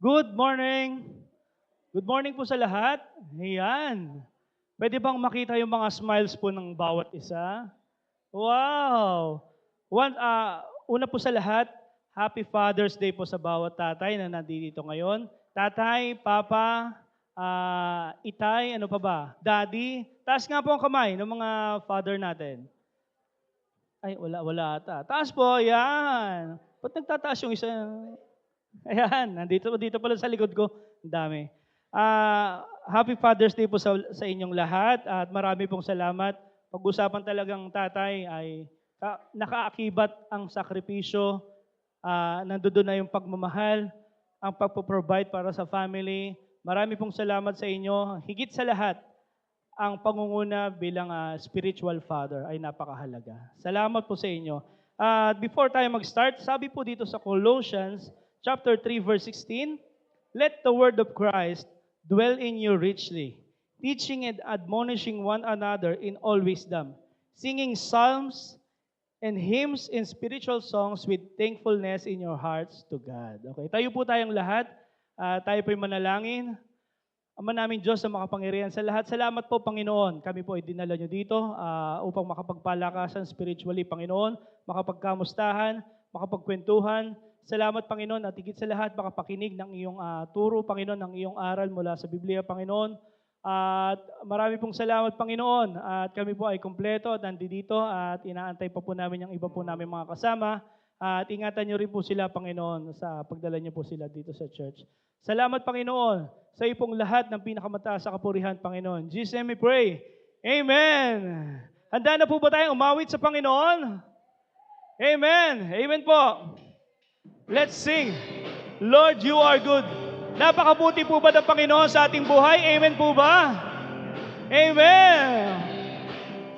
Good morning! Good morning po sa lahat. Ayan. Pwede bang makita yung mga smiles po ng bawat isa? Wow! Una po sa lahat, Happy Father's Day po sa bawat tatay na nandito ngayon. Tatay, Papa, Itay, ano pa ba? Daddy. Taas nga po ang kamay ng mga father natin. Ay, wala ata. Taas po, yan. Ba't nagtataas yung isa? Ayan, dito pala sa likod ko. Ang dami. Happy Father's Day po sa inyong lahat at marami pong salamat. Pag-usapan talagang tatay ay nakaakibat ang sakripisyo, nandoon na yung pagmamahal, ang pagpo-provide para sa family. Marami pong salamat sa inyo. Higit sa lahat, ang pangunguna bilang spiritual father ay napakahalaga. Salamat po sa inyo. Before tayo mag-start, sabi po dito sa Colossians chapter 3 verse 16, "Let the word of Christ dwell in you richly, teaching and admonishing one another in all wisdom, singing psalms and hymns and spiritual songs with thankfulness in your hearts to God." Okay, tayo po tayong lahat. Tayo po'y manalangin. Ama namin Diyos sa makapangyarihan sa lahat, salamat po Panginoon. Kami po ay dinala nyo dito upang makapagpalakasan spiritually, Panginoon, makapagkamustahan, makapagkwentuhan. Salamat Panginoon at higit sa lahat makapakinig ng iyong turo, Panginoon, ng iyong aral mula sa Biblia, Panginoon. At marami pong salamat Panginoon at kami po ay kumpleto at nandito at inaantay pa po namin yung iba po namin mga kasama. At ingatan nyo rin po sila, Panginoon, sa pagdala nyo po sila dito sa church. Salamat, Panginoon, sa ipong lahat ng pinakamataas sa kapurihan, Panginoon. Jesus, we pray. Amen. Handa na po ba tayong umawit sa Panginoon? Amen. Amen po. Let's sing. Lord, you are good. Napakabuti po ba ng Panginoon sa ating buhay? Amen po ba? Amen.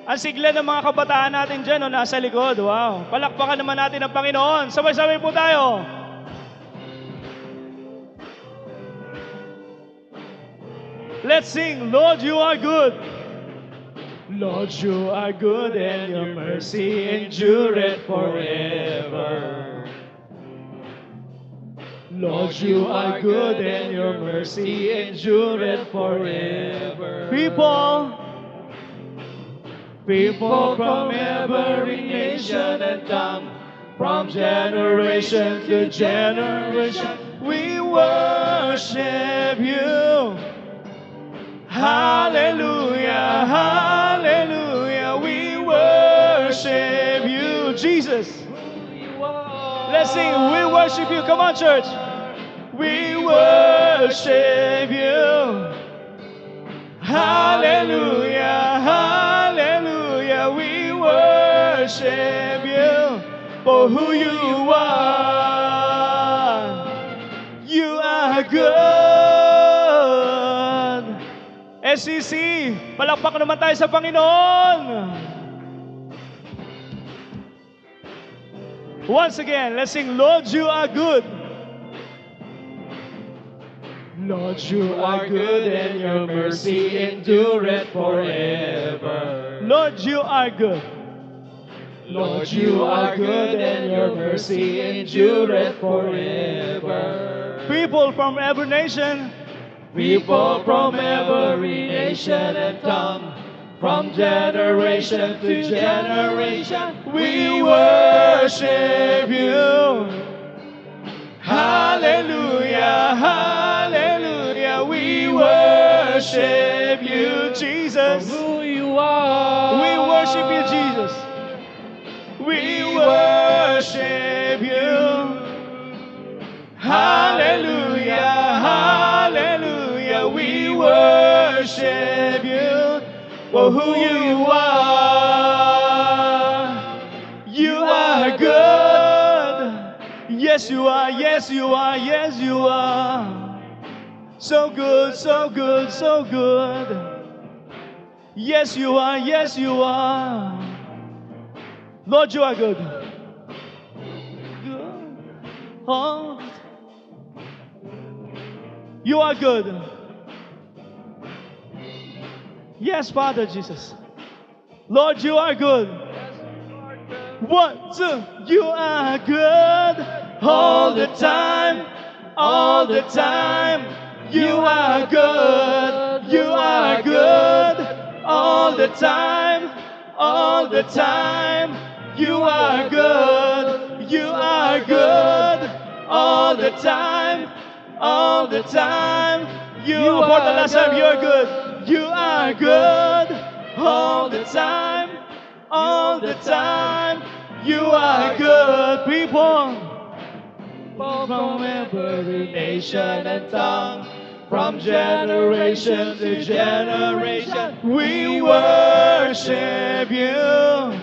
Ang sigla ng mga kabataan natin dyan, nasa likod. Wow. Palakpakan naman natin ang Panginoon. Sabay-sabay po tayo. Let's sing, Lord, you are good. Lord, you are good and your mercy endureth forever. Lord, you are good and your mercy endureth forever. People from every nation and tongue, from generation to generation, we worship you. Hallelujah, hallelujah, we worship you, Jesus. Let's sing, we worship you. Come on, church. We worship you. Hallelujah, hallelujah, we worship you for who you are. You are good. SCC, palakpak naman tayo sa Panginoon. Once again, let's sing, Lord, you are good. Lord, you are good and your mercy endureth forever. Lord, you are good. Lord, you are good and your mercy endureth forever. People from every nation, people from every nation and tongue, from generation to generation, we worship you. Hallelujah, hallelujah, we worship you, Jesus. For who you are. We worship you, Jesus. We worship you. Hallelujah, hallelujah, we worship you for who you are. You are good. Yes, you are, yes, you are, yes, you are. So good, so good, so good. Yes, you are, yes, you are. Lord, you are good. Good. Oh. You are good. Yes, Father Jesus. Lord, you are good. 1, 2, you are good all the time. all the time. You are good, you are good, all the time, all the time. You are good, you are good, all the time, all the time. You for the last time, you're good, you are good, all the time, all the time. You are good, people. From every nation and tongue, from generation to generation, we worship you.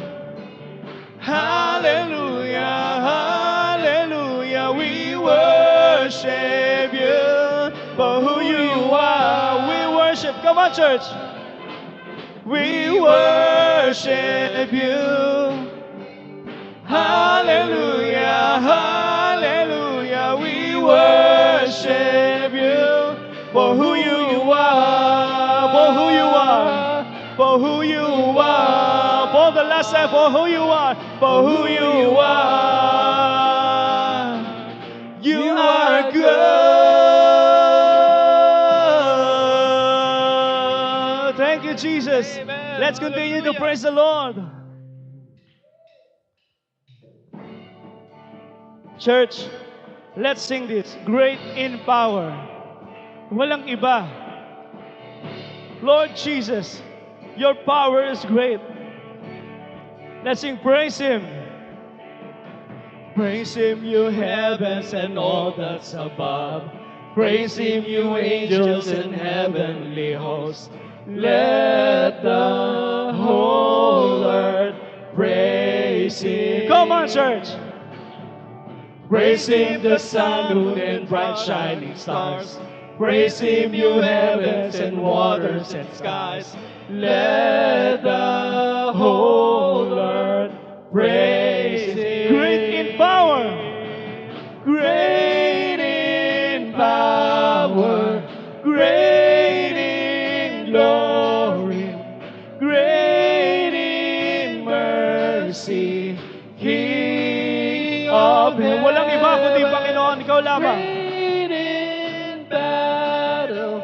Hallelujah, hallelujah, we worship you for who you are. We worship, come on, church. We worship you. Hallelujah, hallelujah, we worship you for who you are, for who you are, for who you are, for the last time, for who you are, for who you are. You are good. Thank you, Jesus. Amen. Let's continue to Hallelujah. praise the Lord. Church, let's sing this. Great in power. Walang iba. Lord Jesus, your power is great. Let's sing, praise Him. Praise Him, you heavens and all that's above. Praise Him, you angels in heavenly hosts. Let the whole earth praise Him. Come on, church. Praise Him, the sun, moon, and bright shining stars. Praise Him, you heavens and waters and skies. Let the whole earth praise Him. Great in power. Great in power. Great in glory. Great in mercy. King of heaven. Walang iba kundi Panginoon, ikaw lamang. Great in battle,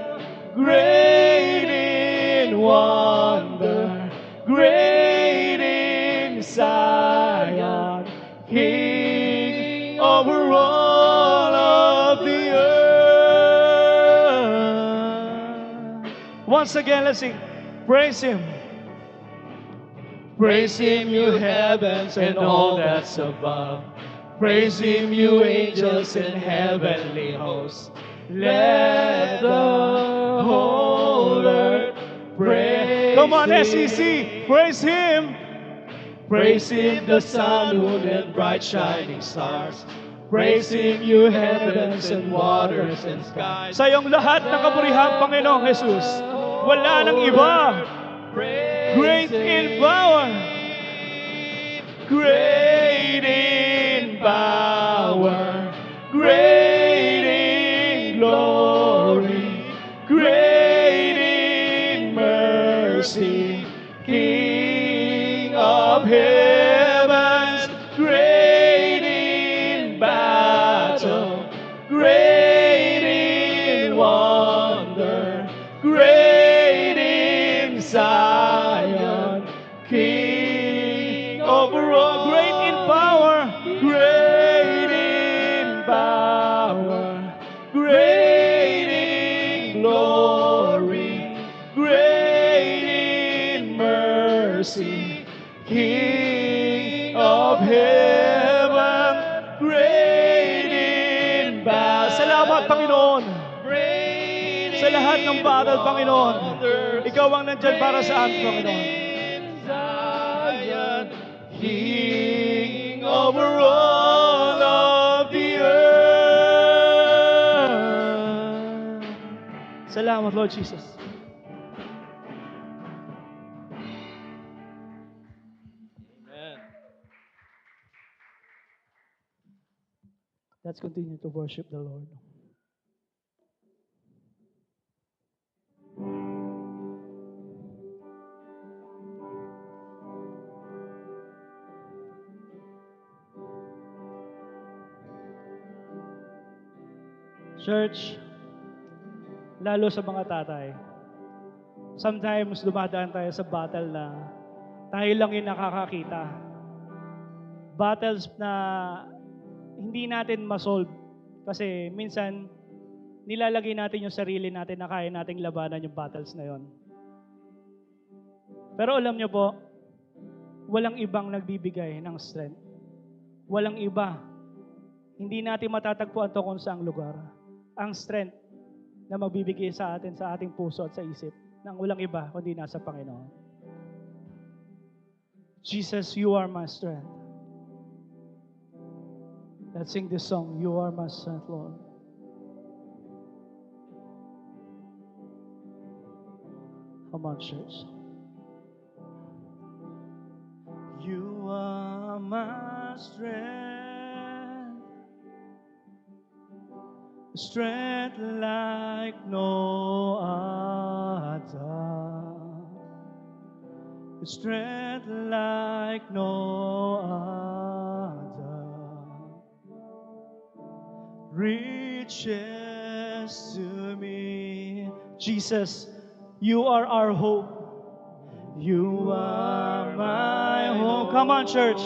great in wonder, great in Zion, King over all of the earth. Once again, let's sing. Praise Him. Praise Him, you heavens and all that's above. Praise Him, you angels in heavenly hosts. Let the whole earth praise. Come on, SEC, praise Him. Praise Him, the sun, moon, and bright shining stars. Praise Him, you heavens and waters and skies. Sa iyong lahat ng kapurihan, Panginoong Jesus. Wala nang iba. Great in power. Great in power. Great in glory. Great in mercy. King of heavens. Great in battle. Great in wonder. Great in Zion, King over all, great in power, great in power, great in glory, great in mercy, King of heaven, great in battle. Salamat, Panginoon. Sa lahat ng battle, Panginoon. Ikaw ang nandyan para sa amin, Panginoon. Zion, King over all of the earth. Salamat, Lord Jesus. Amen. Let's continue to worship the Lord. Church, lalo sa mga tatay, sometimes dumadaan tayo sa battle na tayo lang yung nakakakita. Battles na hindi natin masolve kasi minsan nilalagay natin yung sarili natin na kaya nating labanan yung battles na yon. Pero alam nyo po, walang ibang nagbibigay ng strength. Walang iba. Hindi natin matatagpuan to kung saang lugar. Ang strength na magbibigay sa atin, sa ating puso at sa isip, nang walang iba kundi nasa Panginoon. Jesus, you are my strength. Let's sing this song, You Are My Strength, Lord. Come on, church. You are my strength, strength like no other, strength like no other, reaches to me. Jesus, you are our hope. You are my hope. Come on, church.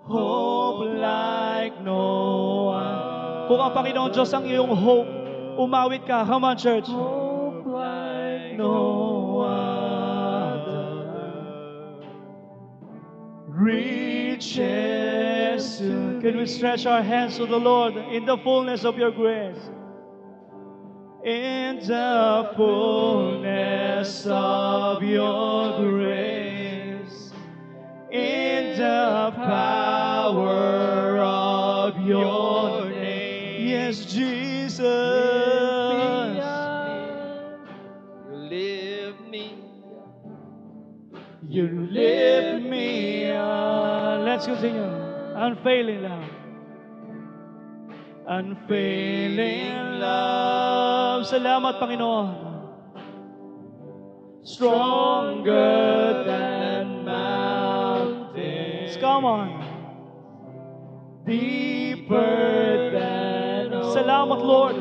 Hope like no one. Kung ang Panginoon Diyos ang iyong hope, umawit ka. Come on, church. Hope like no other reaches to. Can we stretch our hands to the Lord in the fullness of your grace? In the fullness of your grace, in the power of your name. Yes, Jesus. You lift me up. Let's continue. Unfailing love. Unfailing love. Salamat, Panginoon. Stronger than mountains. Come on. Deeper than ocean. Salamat, Lord.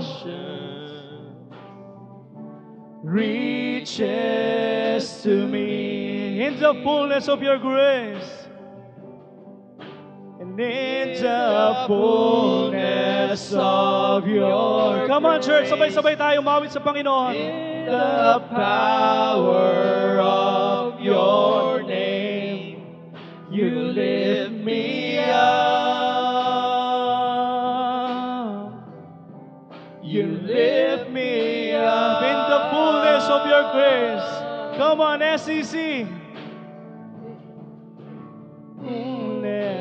Reaches to me in the fullness of your grace. And in the fullness of your. Come on, church, sabay-sabay tayo umawit sa Panginoon. In the power of your name, you lift me up. You lift me up in the fullness of your grace. Come on, SEC.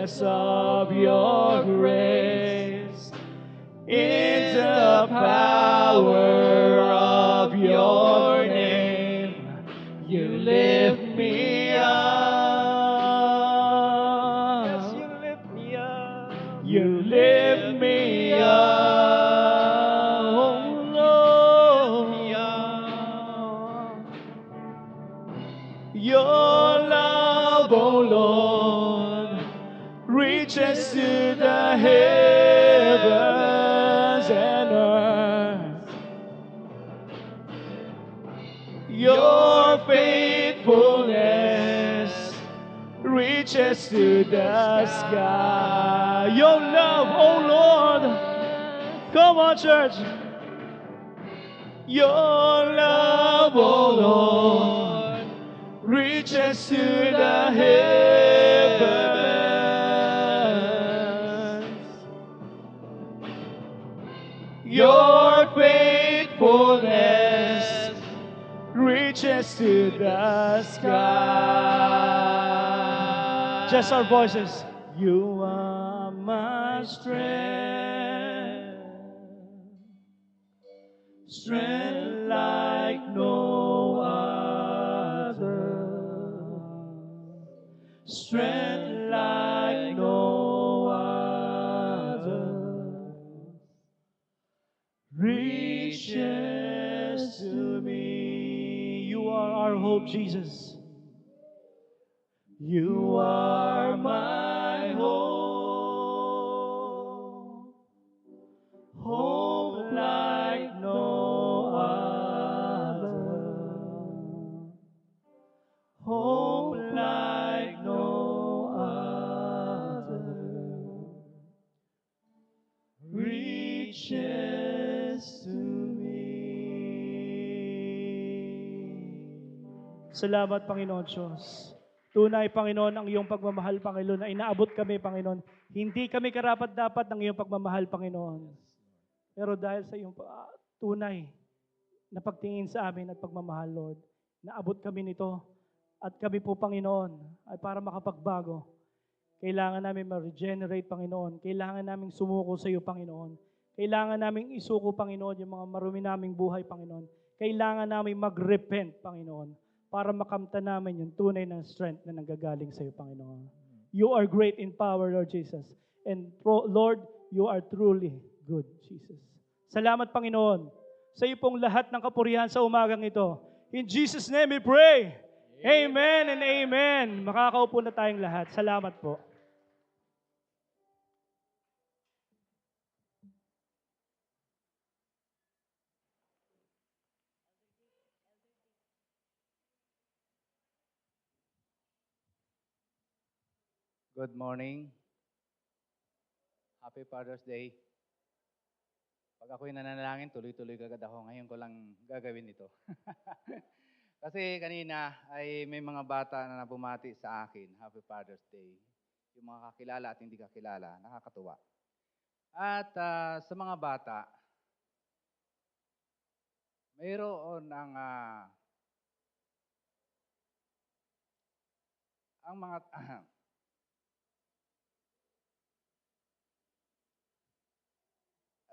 Of your grace, in the power of your name, you lift me up. Yes, you lift me up. You lift me up, oh Lord. Your love, oh Lord, reaches to the heavens and earth. Your faithfulness reaches to the sky. Your love, oh Lord. Come on, church. Your love, oh Lord, reaches to the heavens. Your faithfulness reaches to the sky. Just our voices. You are my strength, strength like no other, strength like no other, reaches to me. You are our hope, Jesus. You are my hope. Salamat, Panginoon Diyos. Tunay, Panginoon, ang iyong pagmamahal, Panginoon, na inaabot kami, Panginoon. Hindi kami karapat-dapat ng iyong pagmamahal, Panginoon. Pero dahil sa iyong tunay na pagtingin sa amin at pagmamahal, Lord, naabot kami nito. At kami po, Panginoon, ay para makapagbago. Kailangan namin ma-regenerate, Panginoon. Kailangan namin sumuko sa iyo, Panginoon. Kailangan namin isuko, Panginoon, yung mga marumi naming buhay, Panginoon. Kailangan namin mag-repent, Panginoon, para makamta namin yung tunay na strength na nanggagaling sa iyo, Panginoon. You are great in power, Lord Jesus. And Lord, you are truly good, Jesus. Salamat, Panginoon, sa iyo pong lahat ng kapurihan sa umagang ito. In Jesus' name we pray. Amen and amen. Makakaupo na tayong lahat. Salamat po. Good morning. Happy Father's Day. Pag ako'y nananalangin, tuloy-tuloy kagad ako. Ngayon ko lang gagawin ito. Kasi kanina ay may mga bata na nabumati sa akin, Happy Father's Day. Yung mga kakilala at hindi kakilala, nakakatuwa. At sa mga bata, mayroon ang mga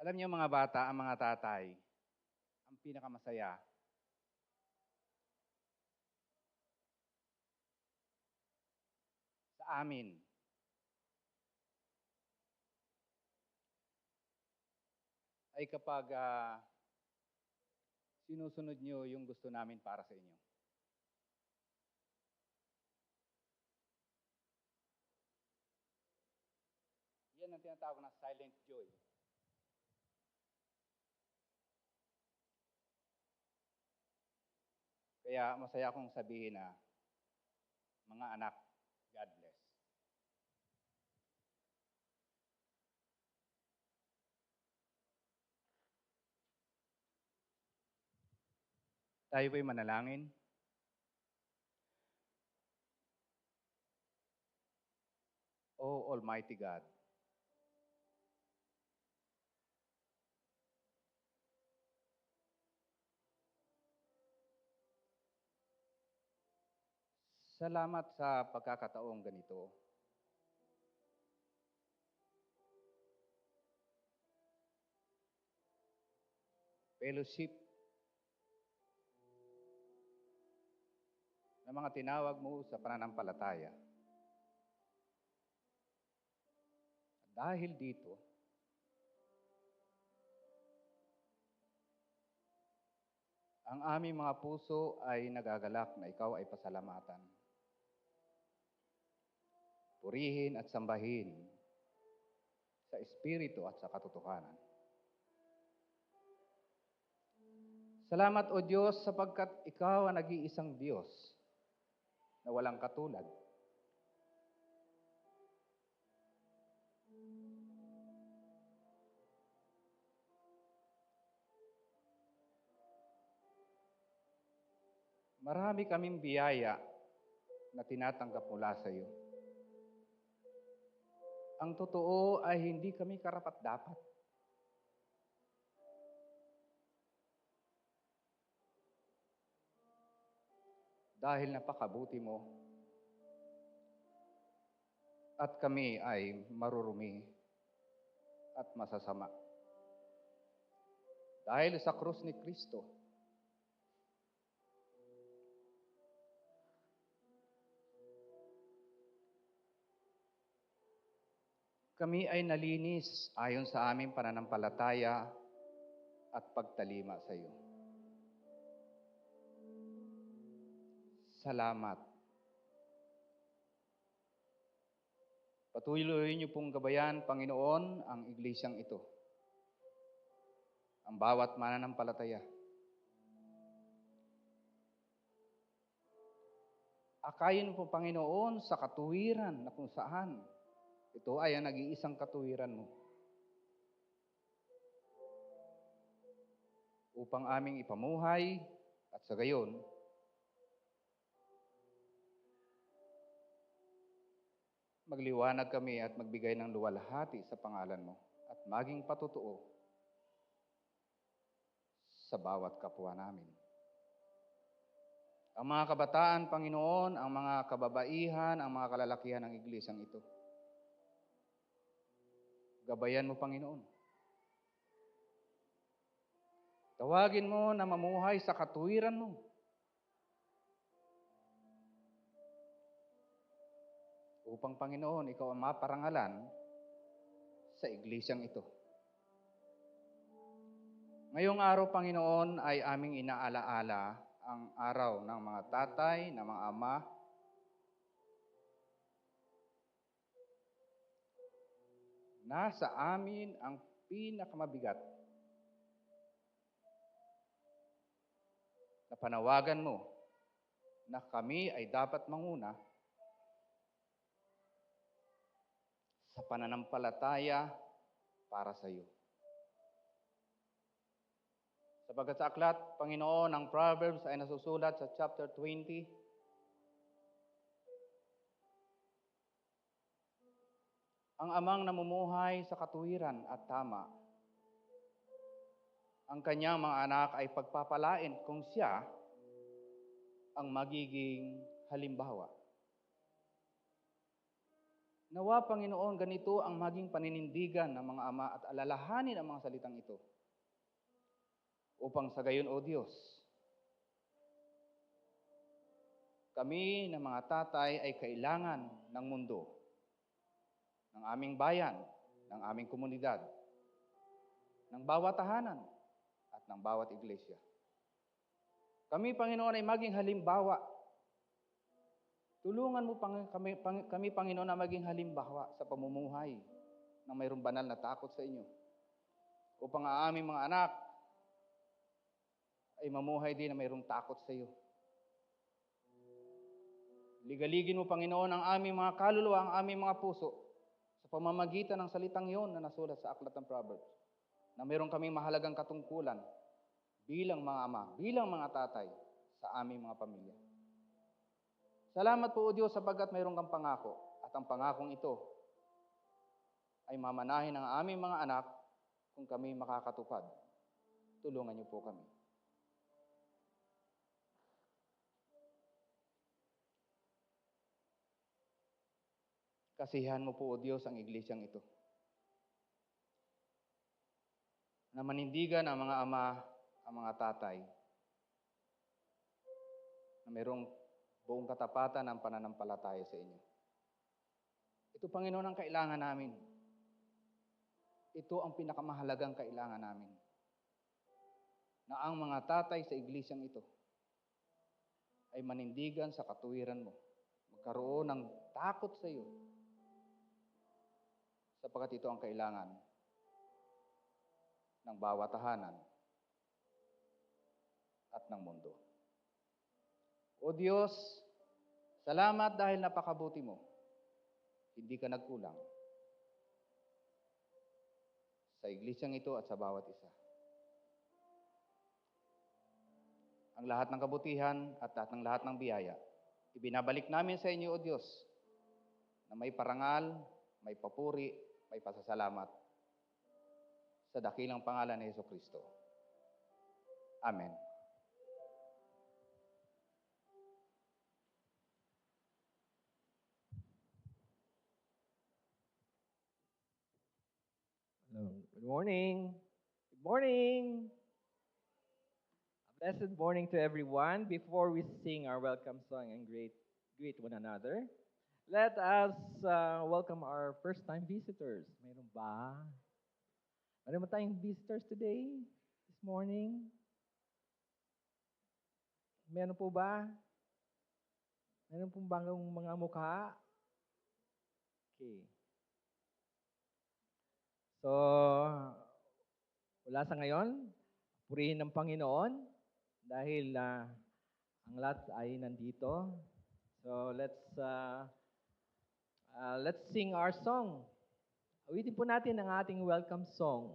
alam niyo mga bata, ang mga tatay, ang pinakamasaya sa amin. Ay kapag sinusunod niyo yung gusto namin para sa inyo. Yan ang tinatawag na silent joy. Kaya masaya akong sabihin na, mga anak, God bless. Tayo ba'y manalangin? O Almighty God, salamat sa pagkakataong ganito. Fellowship na mga tinawag mo sa pananampalataya. Dahil dito, ang aming mga puso ay nagagalak na ikaw ay pasalamatan. Purihin at sambahin sa Espiritu at sa katotohanan. Salamat o Diyos sapagkat ikaw ang nag-iisang Diyos na walang katulad. Marami kaming biyaya na tinatanggap mula sa iyo. Ang totoo ay hindi kami karapat-dapat. Dahil napakabuti mo at kami ay marurumi at masasama. Dahil sa krus ni Kristo, kami ay nalinis ayon sa aming pananampalataya at pagtalima sa iyo. Salamat. Patuloy niyo pong gabayan, Panginoon, ang iglesyang ito. Ang bawat mananampalataya. Akayin po, Panginoon, sa katuwiran na kung saan ito ay ang nag-iisang katuwiran mo. Upang aming ipamuhay at sa gayon, magliwanag kami at magbigay ng luwalhati sa pangalan mo at maging patutuo sa bawat kapwa namin. Ang mga kabataan, Panginoon, ang mga kababaihan, ang mga kalalakihan ng iglesyang ito. Gabayan mo, Panginoon. Tawagin mo na mamuhay sa katuwiran mo. Upang, Panginoon, ikaw ang maparangalan sa iglesyang ito. Ngayong araw, Panginoon, ay aming inaalaala ang araw ng mga tatay, ng mga ama, na sa amin ang pinakamabigat na panawagan mo na kami ay dapat manguna sa pananampalataya para sa iyo. Sapagat sa aklat, Panginoon, ang Proverbs ay nasusulat sa chapter 20, ang amang namumuhay sa katuwiran at tama, ang kanyang mga anak ay pagpapalain kung siya ang magiging halimbawa. Nawa, Panginoon, ganito ang maging paninindigan ng mga ama at alalahanin ang mga salitang ito. Upang sa gayon, O Diyos, kami na mga tatay ay kailangan ng mundo, ng aming bayan, ng aming komunidad, ng bawat tahanan, at ng bawat iglesia. Kami, Panginoon, ay maging halimbawa. Tulungan mo kami, Panginoon, na maging halimbawa sa pamumuhay ng mayroong banal na takot sa inyo. Upang ang aming mga anak ay mamuhay din na mayroong takot sa iyo. Ligaligin mo, Panginoon, ang aming mga kaluluwa, ang aming mga puso sa pamamagitan ng salitang iyon na nasulat sa aklat ng Proverbs, na mayroong kaming mahalagang katungkulan bilang mga ama, bilang mga tatay sa aming mga pamilya. Salamat po, O Diyos, sapagkat mayroong kang pangako at ang pangakong ito ay mamanahin ng aming mga anak kung kami makakatupad. Tulungan niyo po kami. Kasihan mo po, O Diyos, ang iglesyang ito. Na manindigan ang mga ama, ang mga tatay, na mayroong buong katapatan ng pananampalataya sa inyo. Ito, Panginoon, ang kailangan namin. Ito ang pinakamahalagang kailangan namin. Na ang mga tatay sa iglesyang ito ay manindigan sa katuwiran mo. Magkaroon ng takot sa iyo. Sapagkat ito ang kailangan ng bawat tahanan at ng mundo. O Diyos, salamat dahil napakabuti mo. Hindi ka nagkulang sa iglesyang ito at sa bawat isa. Ang lahat ng kabutihan at lahat ng biyaya, ibinabalik namin sa inyo, O Diyos, na may parangal, may papuri, may pasasalamat sa dakilang pangalan ni Jesucristo. Amen. Good morning. Good morning. A blessed morning to everyone. Before we sing our welcome song and greet one another, let us welcome our first-time visitors. Meron ba? Meron ba tayong visitors today, this morning? Meron po ba? Meron pong bagong mga mukha? Okay. So, wala sa ngayon, purihin ng Panginoon dahil ang lahat ay nandito. So, let's sing our song. Awitin po natin ang ating welcome song.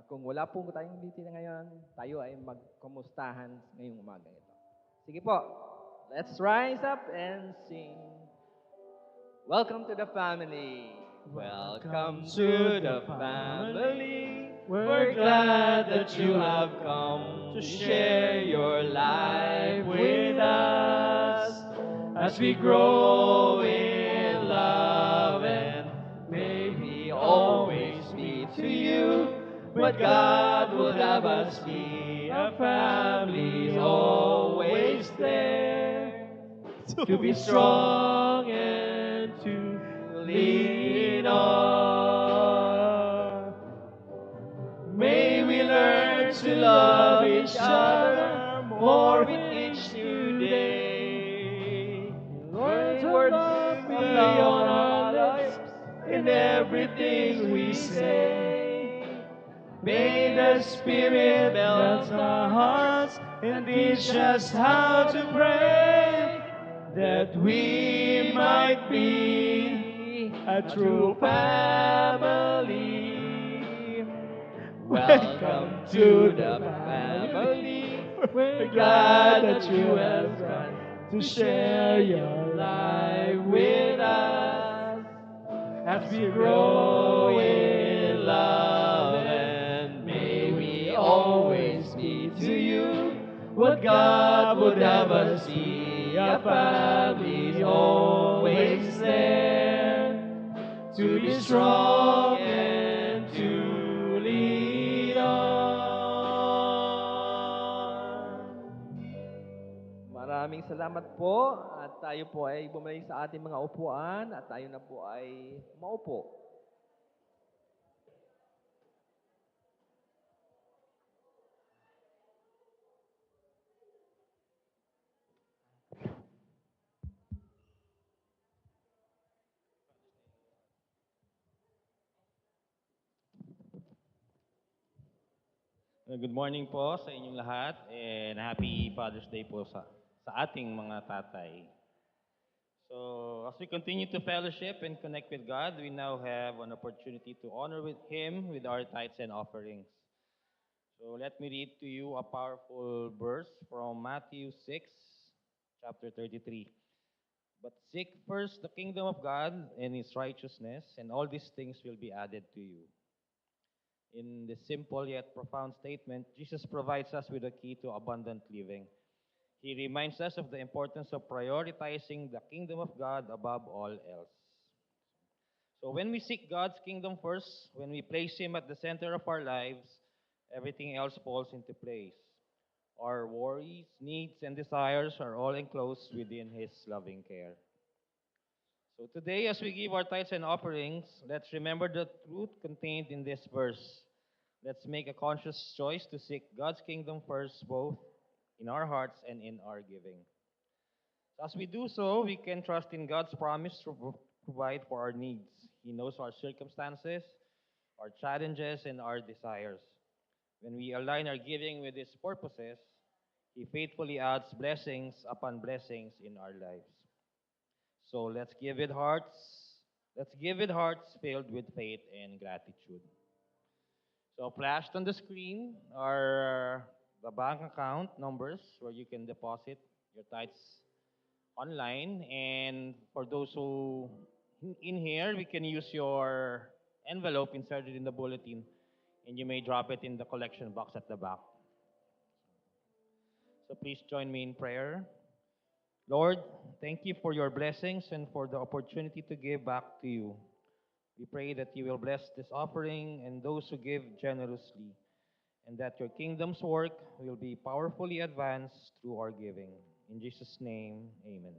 Kung wala po tayong bisita ngayon, tayo ay magkumustahan ngayong umaga ito. Sige po, let's rise up and sing. Welcome to the family. Welcome to the family. We're glad that you have come to share your life with us as we grow in love, and may we always be to you what God would have us be. A family always there to be strong and to lean on. May we learn to love each other more with each new day. Words of love on our lips in everything we say. May the Spirit melt our hearts and teach us how to pray, that we might be a true family. Welcome to the family. We're glad that you have come to share your life with us as we grow in love, and may we always be to you what God would have us be. A family always there to be strong and to lead on. Maraming salamat po at tayo po ay bumalik sa ating mga upuan at tayo na po ay maupo. Good morning po sa inyong lahat and happy Father's Day po sa ating mga tatay. So, as we continue to fellowship and connect with God, we now have an opportunity to honor with Him with our tithes and offerings. So, let me read to you a powerful verse from Matthew 6, chapter 33. But seek first the kingdom of God and His righteousness, and all these things will be added to you. In this simple yet profound statement, Jesus provides us with a key to abundant living. He reminds us of the importance of prioritizing the kingdom of God above all else. So when we seek God's kingdom first, when we place Him at the center of our lives, everything else falls into place. Our worries, needs, and desires are all enclosed within His loving care. So today, as we give our tithes and offerings, let's remember the truth contained in this verse. Let's make a conscious choice to seek God's kingdom first, both in our hearts and in our giving. As we do so, we can trust in God's promise to provide for our needs. He knows our circumstances, our challenges, and our desires. When we align our giving with His purposes, He faithfully adds blessings upon blessings in our lives. So let's give with hearts. Let's give with hearts filled with faith and gratitude. So flashed on the screen are the bank account numbers where you can deposit your tithes online. And for those who in here, we can use your envelope inserted in the bulletin, and you may drop it in the collection box at the back. So please join me in prayer. Lord, thank you for your blessings and for the opportunity to give back to you. We pray that you will bless this offering and those who give generously, and that your kingdom's work will be powerfully advanced through our giving. In Jesus' name, amen.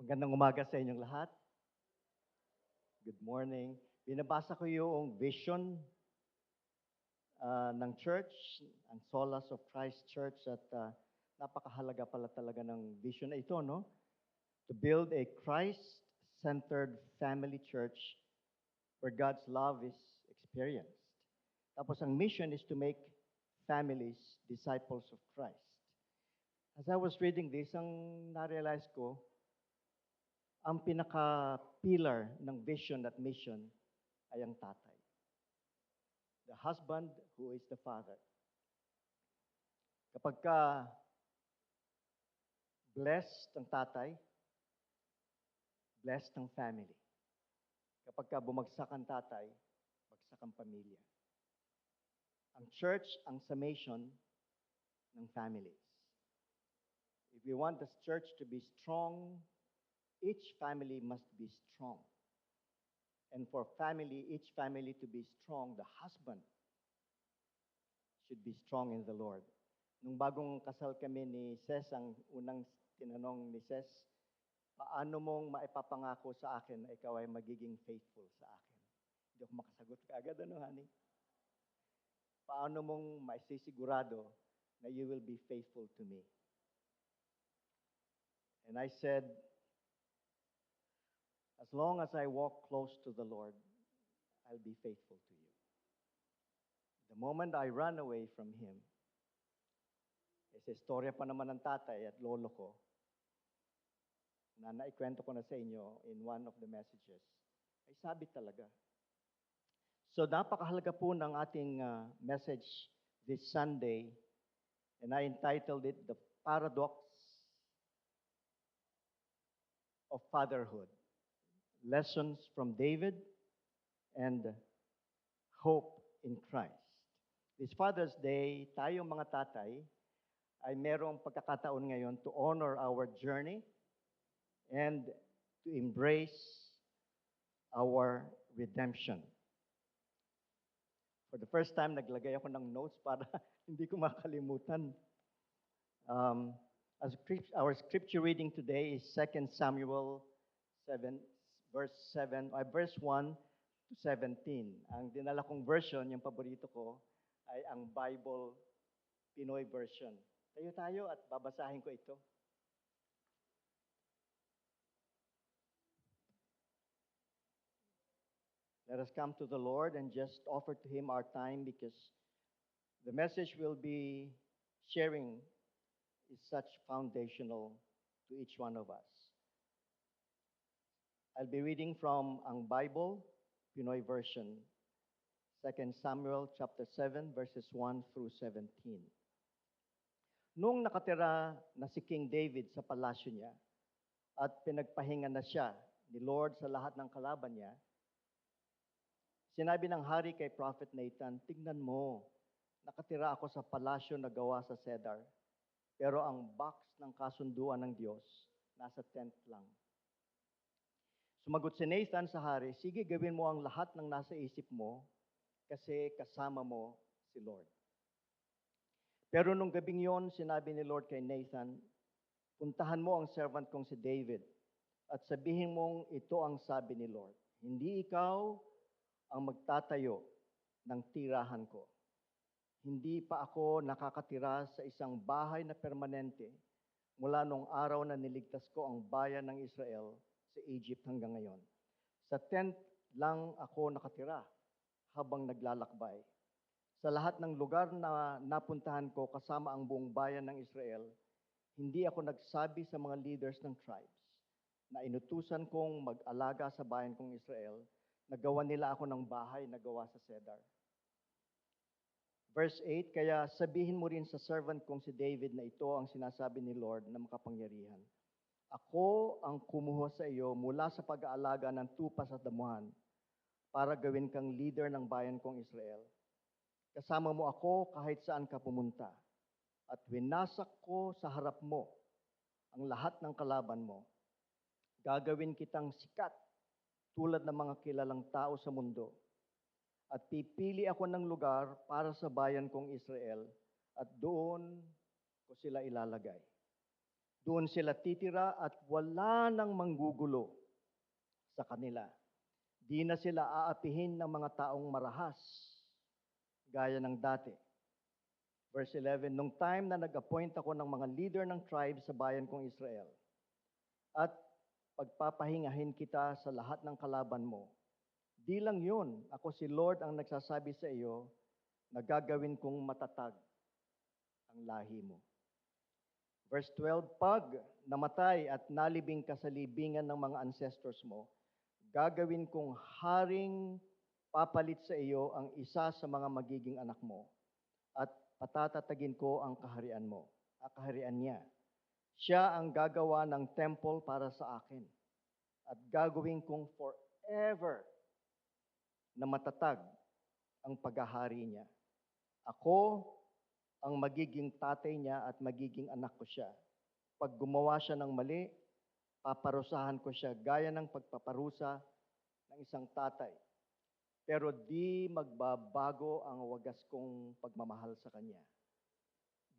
Magandang umaga sa inyong lahat. Good morning. Binabasa ko yung vision ng church, ang Solas of Christ Church, at napakahalaga pala talaga ng vision na ito, no? To build a Christ-centered family church where God's love is experienced. Tapos ang mission is to make families disciples of Christ. As I was reading this, ang na-realize ko, ang pinaka-pillar ng vision at mission ay ang tatay. The husband who is the father. Kapag ka blessed ang tatay, blessed ang family. Kapag ka bumagsak ang tatay, bagsak ang pamilya. Ang church ang summation ng families. If we want the church to be strong, each family must be strong. And for each family to be strong, the husband should be strong in the Lord. Nung bagong kasal kami ni Ses, ang unang tinanong ni Ses, paano mong maipapangako sa akin na ikaw ay magiging faithful sa akin? Hindi ako makasagot kaagad, ano, honey? Paano mong maisisigurado na you will be faithful to me? And I said, as long as I walk close to the Lord, I'll be faithful to you. The moment I run away from Him, sa istorya pa naman ng tatay at lolo ko, na naikwento ko na sa inyo in one of the messages, ay sabit talaga. So napakahalaga po ng ating message this Sunday, and I entitled it, The Paradox of Fatherhood. Lessons from David and hope in Christ. This Father's Day, tayong mga tatay ay merong pagkakataon ngayon to honor our journey and to embrace our redemption. For the first time, naglagay ako ng notes para hindi ko makalimutan. Our scripture reading today is 2 Samuel 7, verse 1 to 17. Ang dinala kong version, yung paborito ko, ay ang Bible Pinoy version. Tayo at babasahin ko ito. Let us come to the Lord and just offer to Him our time, because the message we'll be sharing is such foundational to each one of us. I'll be reading from ang Bible Pinoy version, 2 Samuel chapter 7 verses 1 through 17. Nung nakatira na si King David sa palasyo niya at pinagpahinga na siya ni Lord sa lahat ng kalaban niya, sinabi ng hari kay Prophet Nathan, "Tignan mo, nakatira ako sa palasyo na gawa sa cedar, pero ang box ng kasunduan ng Diyos nasa tent lang." Sumagot si Nathan sa hari, "Sige, gawin mo ang lahat ng nasa isip mo kasi kasama mo si Lord." Pero nung gabing yon, sinabi ni Lord kay Nathan, "Puntahan mo ang servant kong si David at sabihin mong ito ang sabi ni Lord, hindi ikaw ang magtatayo ng tirahan ko. Hindi pa ako nakakatira sa isang bahay na permanente mula nung araw na niligtas ko ang bayan ng Israel sa Egypt hanggang ngayon. Sa tent lang ako nakatira habang naglalakbay. Sa lahat ng lugar na napuntahan ko kasama ang buong bayan ng Israel, hindi ako nagsabi sa mga leaders ng tribes na inutusan kong mag-alaga sa bayan kong Israel, nagawa nila ako ng bahay na gawa sa cedar." Verse 8, "Kaya sabihin mo rin sa servant kong si David na ito ang sinasabi ni Lord na makapangyarihan. Ako ang kumuha sa iyo mula sa pag-aalaga ng tupa sa damuhan para gawin kang leader ng bayan kong Israel. Kasama mo ako kahit saan ka pumunta, at winasak ko sa harap mo ang lahat ng kalaban mo. Gagawin kitang sikat tulad ng mga kilalang tao sa mundo. At pipili ako ng lugar para sa bayan kong Israel, at doon ko sila ilalagay. Doon sila titira at wala nang manggugulo sa kanila. Di na sila aapihin ng mga taong marahas, gaya ng dati. Verse 11, nung time na nag-appoint ako ng mga leader ng tribe sa bayan kong Israel, at pagpapahingahin kita sa lahat ng kalaban mo, di lang yun, ako si Lord ang nagsasabi sa iyo na gagawin kong matatag ang lahi mo. Verse 12, pag namatay at nalibing ka sa libingan ng mga ancestors mo, gagawin kong haring papalit sa iyo ang isa sa mga magiging anak mo at patatatagin ko ang kaharian mo, ang kaharian niya. Siya ang gagawa ng temple para sa akin at gagawin kong forever na matatag ang paghahari niya. Ako ang magiging tatay niya at magiging anak ko siya. Pag gumawa siya ng mali, paparusahan ko siya gaya ng pagpaparusa ng isang tatay. Pero di magbabago ang wagas kong pagmamahal sa kanya.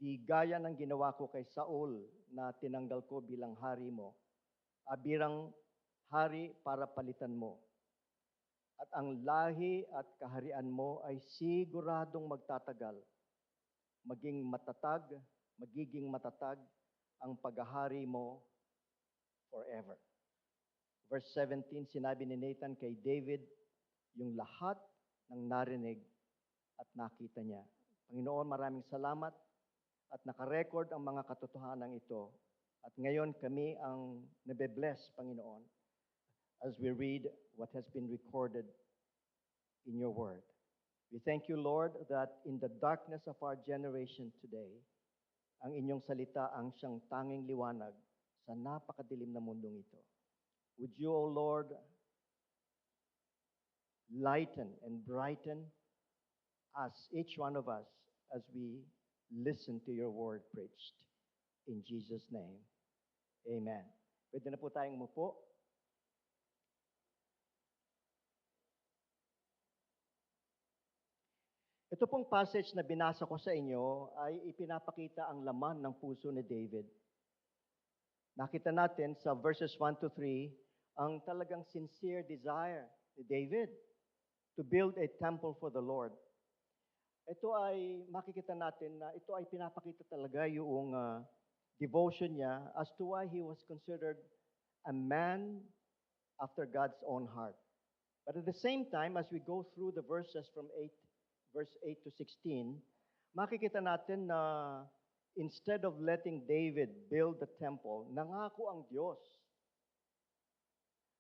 Di gaya ng ginawa ko kay Saul na tinanggal ko bilang hari mo, birang hari para palitan mo. At ang lahi at kaharian mo ay siguradong magtatagal. Magiging matatag ang paghahari mo forever. Verse 17, sinabi ni Nathan kay David, yung lahat ng narinig at nakita niya. Panginoon, maraming salamat at nakarecord ang mga katotohanan ito. At ngayon kami ang nabe-bless, Panginoon, as we read what has been recorded in your word. We thank you, Lord, that in the darkness of our generation today, ang inyong salita ang siyang tanging liwanag sa napakadilim na mundong ito. Would you, O Lord, lighten and brighten us, each one of us, as we listen to your word preached. In Jesus' name, amen. Pwede na po tayong umupo. Ito pong passage na binasa ko sa inyo ay ipinapakita ang laman ng puso ni David. Nakita natin sa verses 1 to 3 ang talagang sincere desire ni David to build a temple for the Lord. Ito ay makikita natin na ito ay pinapakita talaga yung devotion niya as to why he was considered a man after God's own heart. But at the same time, as we go through the verses from verse 8 to 16, makikita natin na instead of letting David build the temple, nangako ang Diyos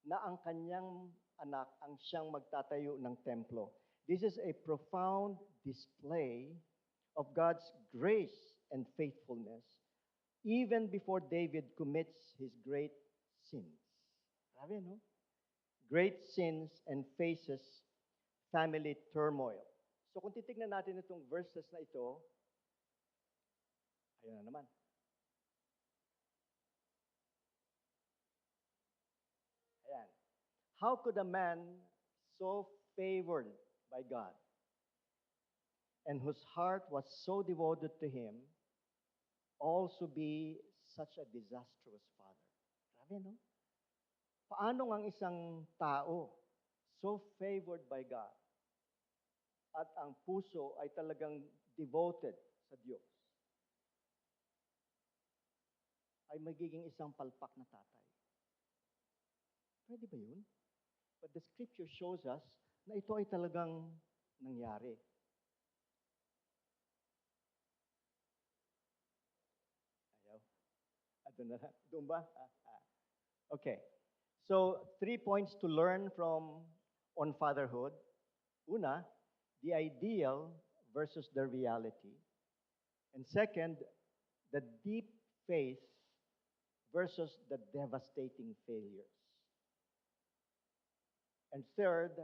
na ang kanyang anak ang siyang magtatayo ng templo. This is a profound display of God's grace and faithfulness even before David commits his great sins. Grabe, no? Great sins and faces family turmoil. So kung titignan natin itong verses na ito, ayun na naman. Ayan. How could a man so favored by God and whose heart was so devoted to Him also be such a disastrous father? Grabe, no? Paano ang isang tao so favored by God at ang puso ay talagang devoted sa Diyos, ay magiging isang palpak na tatay? Pwede ba yun? But the scripture shows us na ito ay talagang nangyari. Ayaw. Doon ba? Okay. So, 3 points to learn from on fatherhood. Una, the ideal versus the reality. And second, the deep faith versus the devastating failures. And third,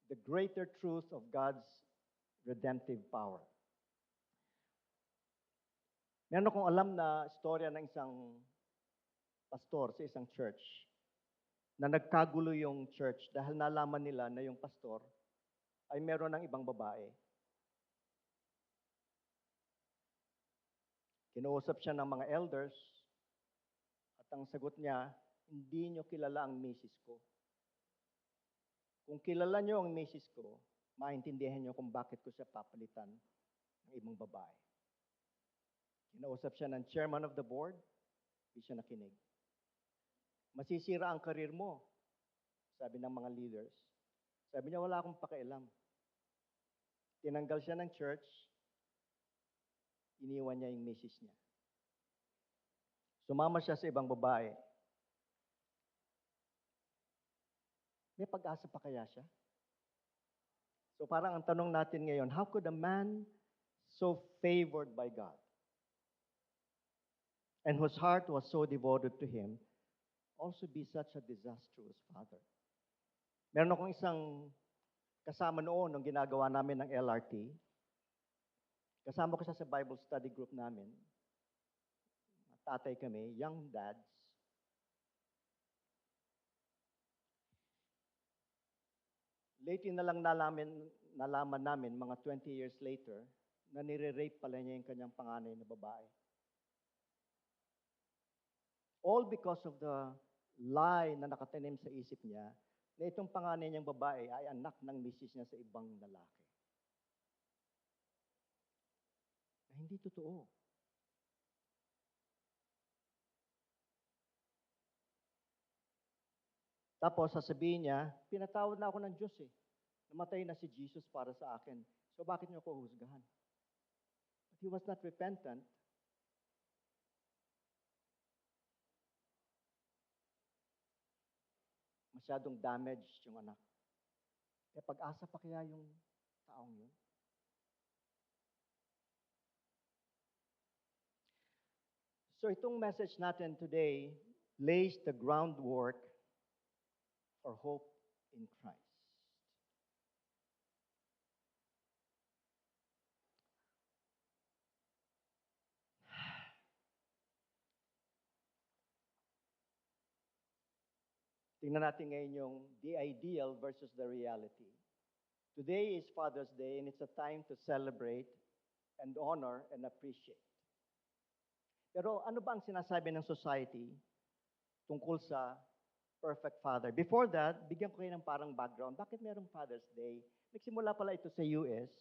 the greater truth of God's redemptive power. Meron akong alam na istorya ng isang pastor sa isang church na nagkagulo yung church dahil nalaman nila na yung pastor ay meron ng ibang babae. Kinuusap siya ng mga elders At ang sagot niya, hindi nyo kilala ang misis ko. Kung kilala nyo ang misis ko, maintindihan nyo kung bakit ko siya papalitan ng ibang babae. Kinausap siya ng chairman of the board, hindi siya nakinig. Masisira ang karir mo, sabi ng mga leaders. Sabi niya, wala akong pakialam. Tinanggal siya ng church, iniwan niya yung misis niya. Sumama siya sa ibang babae. May pag-asa pa kaya siya? So parang ang tanong natin ngayon, how could a man so favored by God and whose heart was so devoted to Him also be such a disastrous father? Meron akong isang kasama noon nung ginagawa namin ng LRT. Kasama ko siya sa Bible study group namin. Tatay kami, young dads. Lately na lang nalaman namin, mga 20 years later, na nire-rape pala niya yung kanyang panganay na babae. All because of the lie na nakatanim sa isip niya na itong panganay niyang babae ay anak ng misis niya sa ibang lalaki. Na hindi totoo. Tapos sasabihin niya, pinatawad na ako ng Diyos eh. Namatay na si Jesus para sa akin. So bakit niyo ako husgahan? But he was not repentant. Masyadong damaged yung anak. Kaya pag-asa pa kaya yung taong yun? So itong message natin today lays the groundwork for hope in Christ. Tingnan natin ngayon yung the ideal versus the reality. Today is Father's Day and it's a time to celebrate and honor and appreciate. Pero ano ba ang sinasabi ng society tungkol sa perfect father? Before that, bigyan ko kayo ng parang background. Bakit merong Father's Day? Nagsimula pala ito sa US.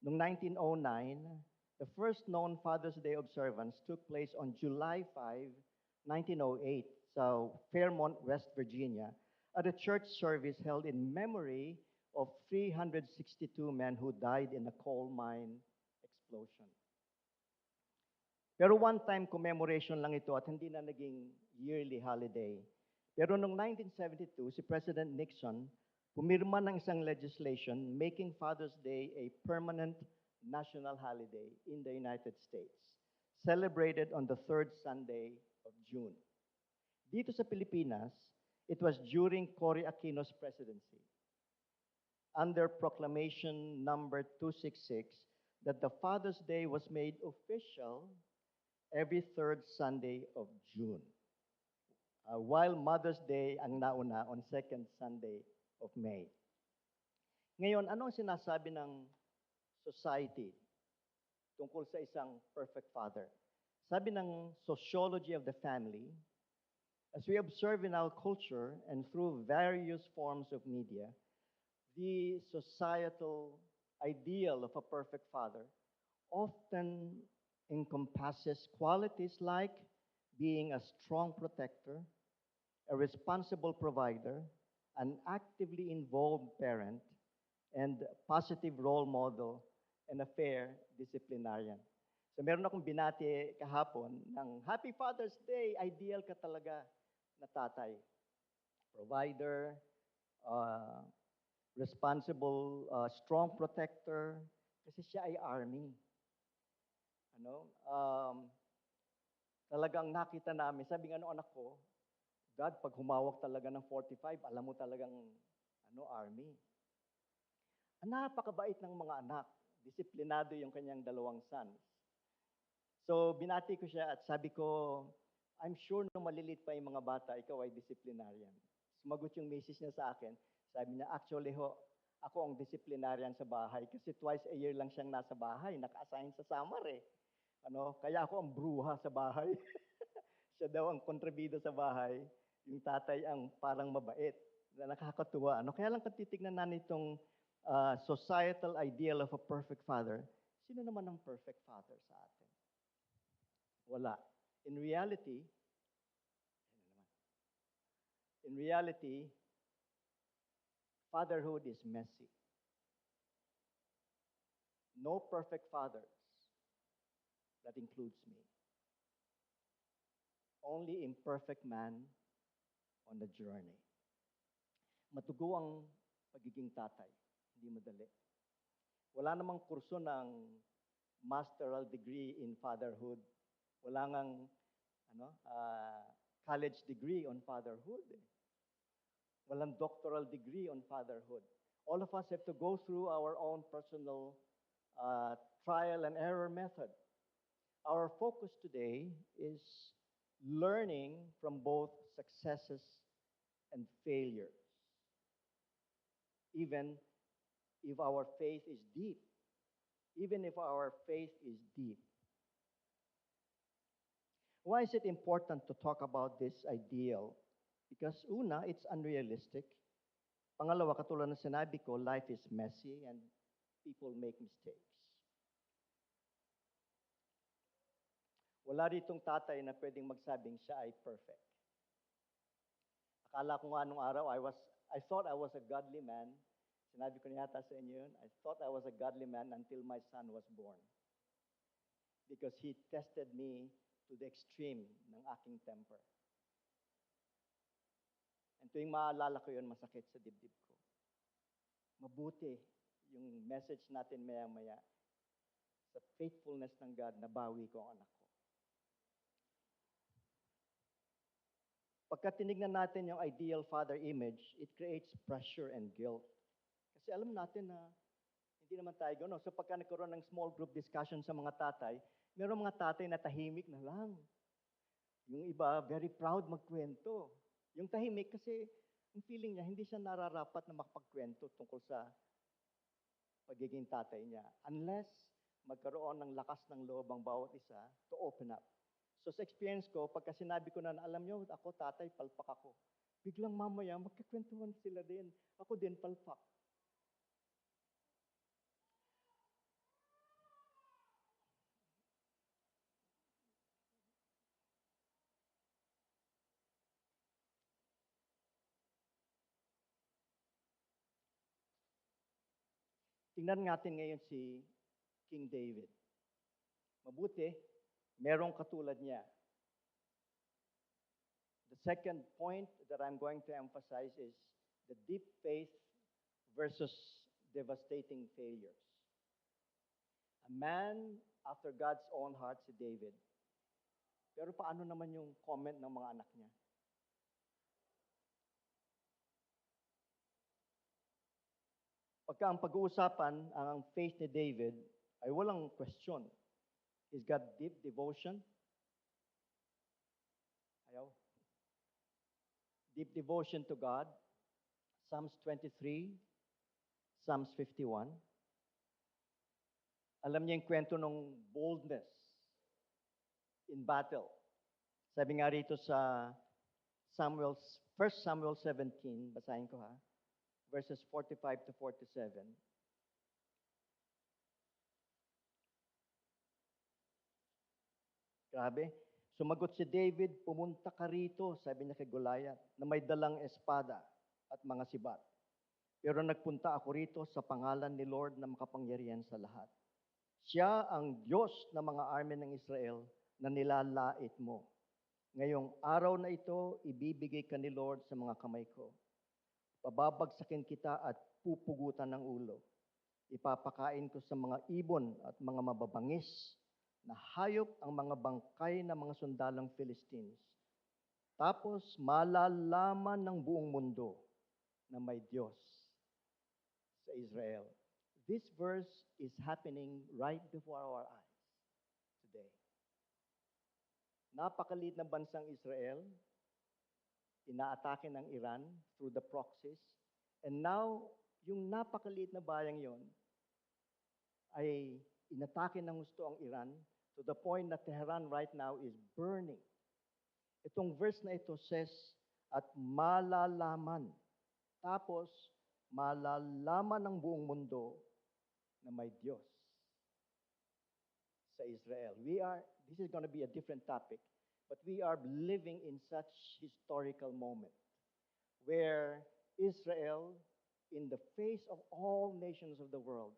Noong 1909, the first known Father's Day observance took place on July 5, 1908 sa Fairmont, West Virginia, at a church service held in memory of 362 men who died in a coal mine explosion. Pero one-time commemoration lang ito at hindi na naging yearly holiday. Pero noong 1972, si President Nixon pumirma ng isang legislation making Father's Day a permanent national holiday in the United States, celebrated on the third Sunday of June. Dito sa Pilipinas, it was during Cory Aquino's presidency, under Proclamation number 266, that the Father's Day was made official every third Sunday of June, while Mother's Day ang nauna on second Sunday of May. Ngayon, ano ang sinasabi ng society tungkol sa isang perfect father? Sabi ng Sociology of the Family, as we observe in our culture and through various forms of media, the societal ideal of a perfect father often encompasses qualities like being a strong protector, a responsible provider, an actively involved parent, and positive role model, and a fair disciplinarian. So meron akong binati kahapon ng Happy Father's Day, ideal ka talaga na tatay. Provider, responsible, strong protector, kasi siya ay army. Talagang nakita namin, sabi nga nung anak ko, Dad, pag humawak talaga ng 45, alam mo talagang army. Napakabait ng mga anak. Disiplinado yung kanyang dalawang sons. So, binati ko siya at sabi ko, I'm sure nung malilit pa yung mga bata, ikaw ay disciplinarian. Sumagot yung misis niya sa akin. Sabi niya, actually ako ang disciplinarian sa bahay kasi twice a year lang siyang nasa bahay. Naka-assign sa summer eh. Kaya ako ang bruha sa bahay. Siya daw ang kontribida sa bahay, yung tatay ang parang mabait, na nakakatuwa. Ano? Kaya lang kung titignan natin itong societal ideal of a perfect father, sino naman ang perfect father sa atin? Wala. In reality, in reality, fatherhood is messy. No perfect fathers. That includes me. Only imperfect man on the journey. Matugo ang pagiging tatay. Hindi madali. Wala namang kurso ng masteral degree in fatherhood. Wala ngang college degree on fatherhood. Walang doctoral degree on fatherhood. All of us have to go through our own personal trial and error method. Our focus today is learning from both successes and failures. Even if our faith is deep. Even if our faith is deep. Why is it important to talk about this ideal? Because una, it's unrealistic. Pangalawa, katulad ng sinabi ko, life is messy and people make mistakes. Wala ditong tatay na pwedeng magsabing siya ay perfect. Akala ko nga nung araw, I thought I was a godly man. Sinabi ko yata sa inyo yun, I thought I was a godly man until my son was born. Because he tested me to the extreme ng aking temper. And tuwing maalala ko yun, masakit sa dibdib ko. Mabuti yung message natin maya-maya. Sa faithfulness ng God, nabawi ko ang anak ko. Pagka tinignan natin yung ideal father image, it creates pressure and guilt. Kasi alam natin na hindi naman tayo gano'n. So pagka nagkaroon ng small group discussion sa mga tatay, meron mga tatay na tahimik na lang. Yung iba, very proud magkwento. Yung tahimik kasi, yung feeling niya, hindi siya nararapat na makapagkwento tungkol sa pagiging tatay niya. Unless magkaroon ng lakas ng loob ang bawat isa to open up. So sa experience ko, pagka sinabi ko na, alam niyo, ako tatay, palpak ako. Biglang mamaya, magkakwentuhan sila din. Ako din, palpak. Tingnan natin ngayon si King David. Mabuti, merong katulad niya. The second point that I'm going to emphasize is the deep faith versus devastating failures. A man after God's own heart si David. Pero paano naman yung comment ng mga anak niya? Pagka ang pag-uusapan ang faith ni David, ay walang question. He's got deep devotion. Ayaw. Deep devotion to God. Psalms 23, Psalms 51. Alam niya yung kwento ng boldness in battle. Sabi nga rito sa 1 Samuel 17, basahin ko ha, verses 45 to 47. Grabe. Sumagot si David, pumunta ka rito, sabi niya kay Goliath, na may dalang espada at mga sibat. Pero nagpunta ako rito sa pangalan ni Lord na makapangyarihan sa lahat. Siya ang Diyos ng mga army ng Israel na nilalait mo. Ngayong araw na ito, ibibigay ka ni Lord sa mga kamay ko. Pababagsakin kita at pupugutan ng ulo. Ipapakain ko sa mga ibon at mga mababangis na hayop ang mga bangkay ng mga sundalong Philistines. Tapos malalaman ng buong mundo na may Diyos sa Israel. This verse is happening right before our eyes today. Napakaliit na bansang Israel, inaatake ng Iran through the proxies. And now, yung napakaliit na bayang yon ay inatake ng gusto ang Iran to the point that Tehran right now is burning. Itong verse na ito says, at malalaman. Tapos, malalaman ng buong mundo na may Diyos sa Israel. This is going to be a different topic, but we are living in such historical moment where Israel, in the face of all nations of the world,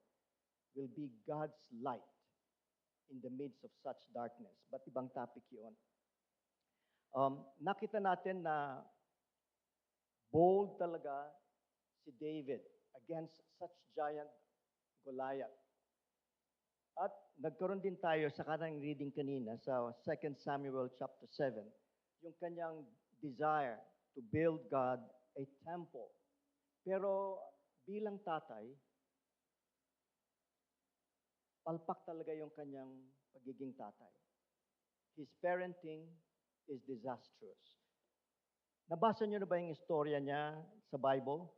will be God's light in the midst of such darkness. But ibang topic yun. Nakita natin na bold talaga si David against such giant Goliath. At nagkaroon din tayo sa kanang reading kanina sa 2 Samuel chapter 7, yung kanyang desire to build God a temple. Pero bilang tatay, palpak talaga yung kanyang pagiging tatay. His parenting is disastrous. Nabasa niyo na ba yung istorya niya sa Bible?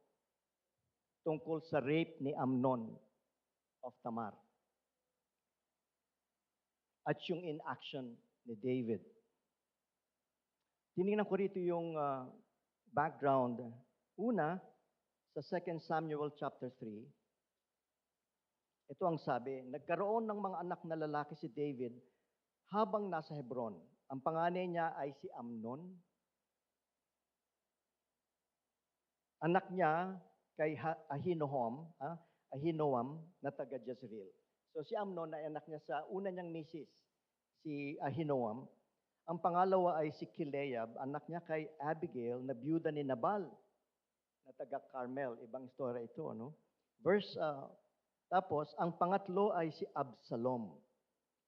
Tungkol sa rape ni Amnon of Tamar. At yung inaction ni David. Tinignan ko rito yung background. Una, sa 2 Samuel chapter 3, ito ang sabi, nagkaroon ng mga anak na lalaki si David habang nasa Hebron. Ang panganay niya ay si Amnon. Anak niya kay Ahinoam na taga Jezreel. So si Amnon ay anak niya sa una niyang misis, si Ahinoam. Ang pangalawa ay si Kileab, anak niya kay Abigail na byuda ni Nabal na taga Carmel. Ibang istorya ito, no? Tapos, ang pangatlo ay si Absalom.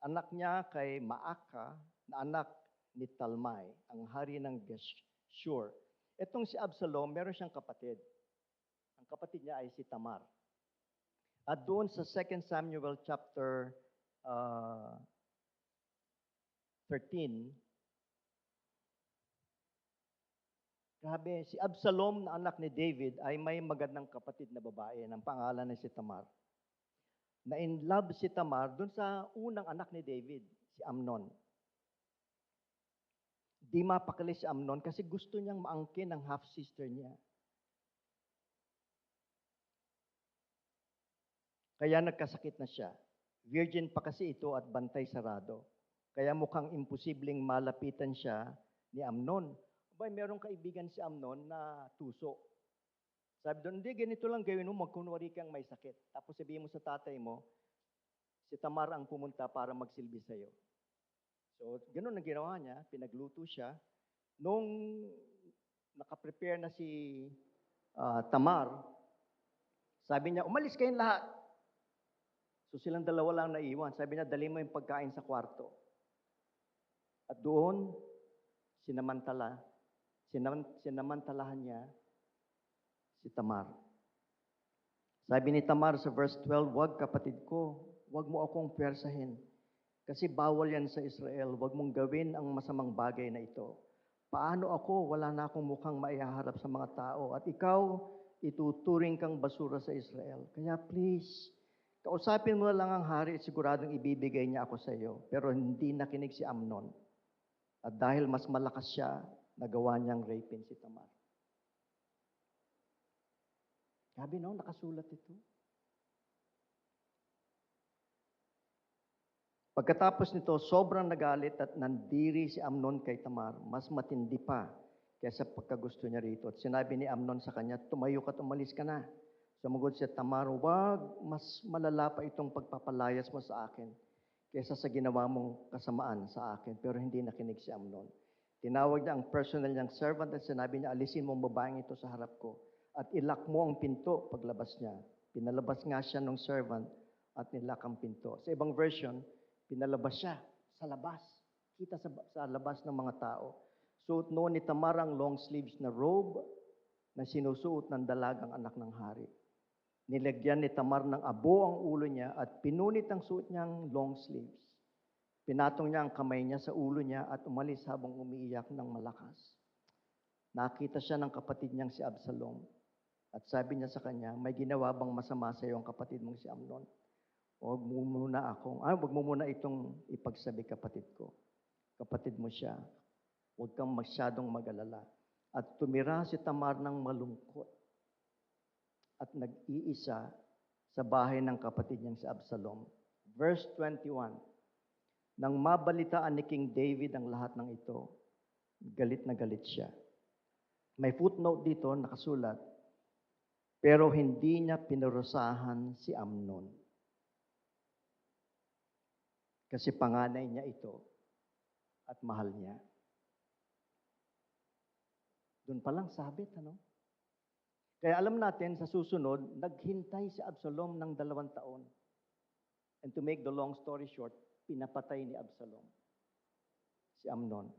Anak niya kay Maaka na anak ni Talmai, ang hari ng Geshur. Itong si Absalom, meron siyang kapatid. Ang kapatid niya ay si Tamar. At doon sa 2 Samuel chapter 13, grabe, si Absalom na anak ni David ay may magandang kapatid na babae ng pangalan na si Tamar. Na in love si Tamar doon sa unang anak ni David, si Amnon. Di mapakali si Amnon kasi gusto niyang maangkin ang half-sister niya. Kaya nagkasakit na siya. Virgin pa kasi ito at bantay sarado. Kaya mukhang imposibleng malapitan siya ni Amnon. Abay, merong kaibigan si Amnon na tuso. Sabi doon, hindi, ganito lang gawin mo, magkunwari kang may sakit. Tapos sabihin mo sa tatay mo, si Tamar ang pumunta para magsilbi sa'yo. So, ganun ang ginawa niya, pinagluto siya. Nung nakaprepare na si Tamar, sabi niya, umalis kayong lahat. So silang dalawa lang naiwan. Sabi niya, dali mo yung pagkain sa kwarto. At doon, sinamantalahan niya si Tamar. Sabi ni Tamar sa verse 12, wag kapatid ko, wag mo akong persahin. Kasi bawal yan sa Israel, wag mong gawin ang masamang bagay na ito. Paano ako, wala na akong mukhang maihaharap sa mga tao. At ikaw, ituturing kang basura sa Israel. Kaya please, kausapin mo na lang ang hari at siguradong ibibigay niya ako sa iyo. Pero hindi nakinig si Amnon. At dahil mas malakas siya, nagawa niyang rapin si Tamar. Sabi no, nakasulat ito. Pagkatapos nito, sobrang nagalit at nandiri si Amnon kay Tamar. Mas matindi pa kaysa pagkagusto niya rito. At sinabi ni Amnon sa kanya, tumayo ka at umalis ka na. Sumugod si Tamar, wag, mas malala pa itong pagpapalayas mo sa akin kaysa sa ginawa mong kasamaan sa akin. Pero hindi nakinig si Amnon. Tinawag niya ang personal niyang servant at sinabi niya, alisin mo ang babaeng ito sa harap ko. At ilak mo ang pinto paglabas niya. Pinalabas nga siya ng servant at nilak ang pinto. Sa ibang version, pinalabas siya sa labas. Kita sa labas ng mga tao. Suot noon ni Tamar ang long sleeves na robe na sinusuot ng dalagang anak ng hari. Nilagyan ni Tamar ng abo ang ulo niya at pinunit ang suot niyang long sleeves. Pinatong niya ang kamay niya sa ulo niya at umalis habang umiiyak ng malakas. Nakita siya ng kapatid niyang si Absalom. At sabi niya sa kanya, may ginawa bang masama sa iyo ang kapatid mong si Amnon? Huwag mo muna itong ipagsabi kapatid ko. Kapatid mo siya. Huwag kang masyadong mag-alala. At tumira si Tamar ng malungkot at nag-iisa sa bahay ng kapatid niyang si Absalom. Verse 21, nang mabalitaan ni King David ang lahat ng ito, galit na galit siya. May footnote dito, nakasulat, pero hindi niya pinarusahan si Amnon. Kasi panganay niya ito at mahal niya. Doon pa lang sabit, ano? Kaya alam natin, sa susunod, naghintay si Absalom ng 2 taon. And to make the long story short, pinapatay ni Absalom si Amnon.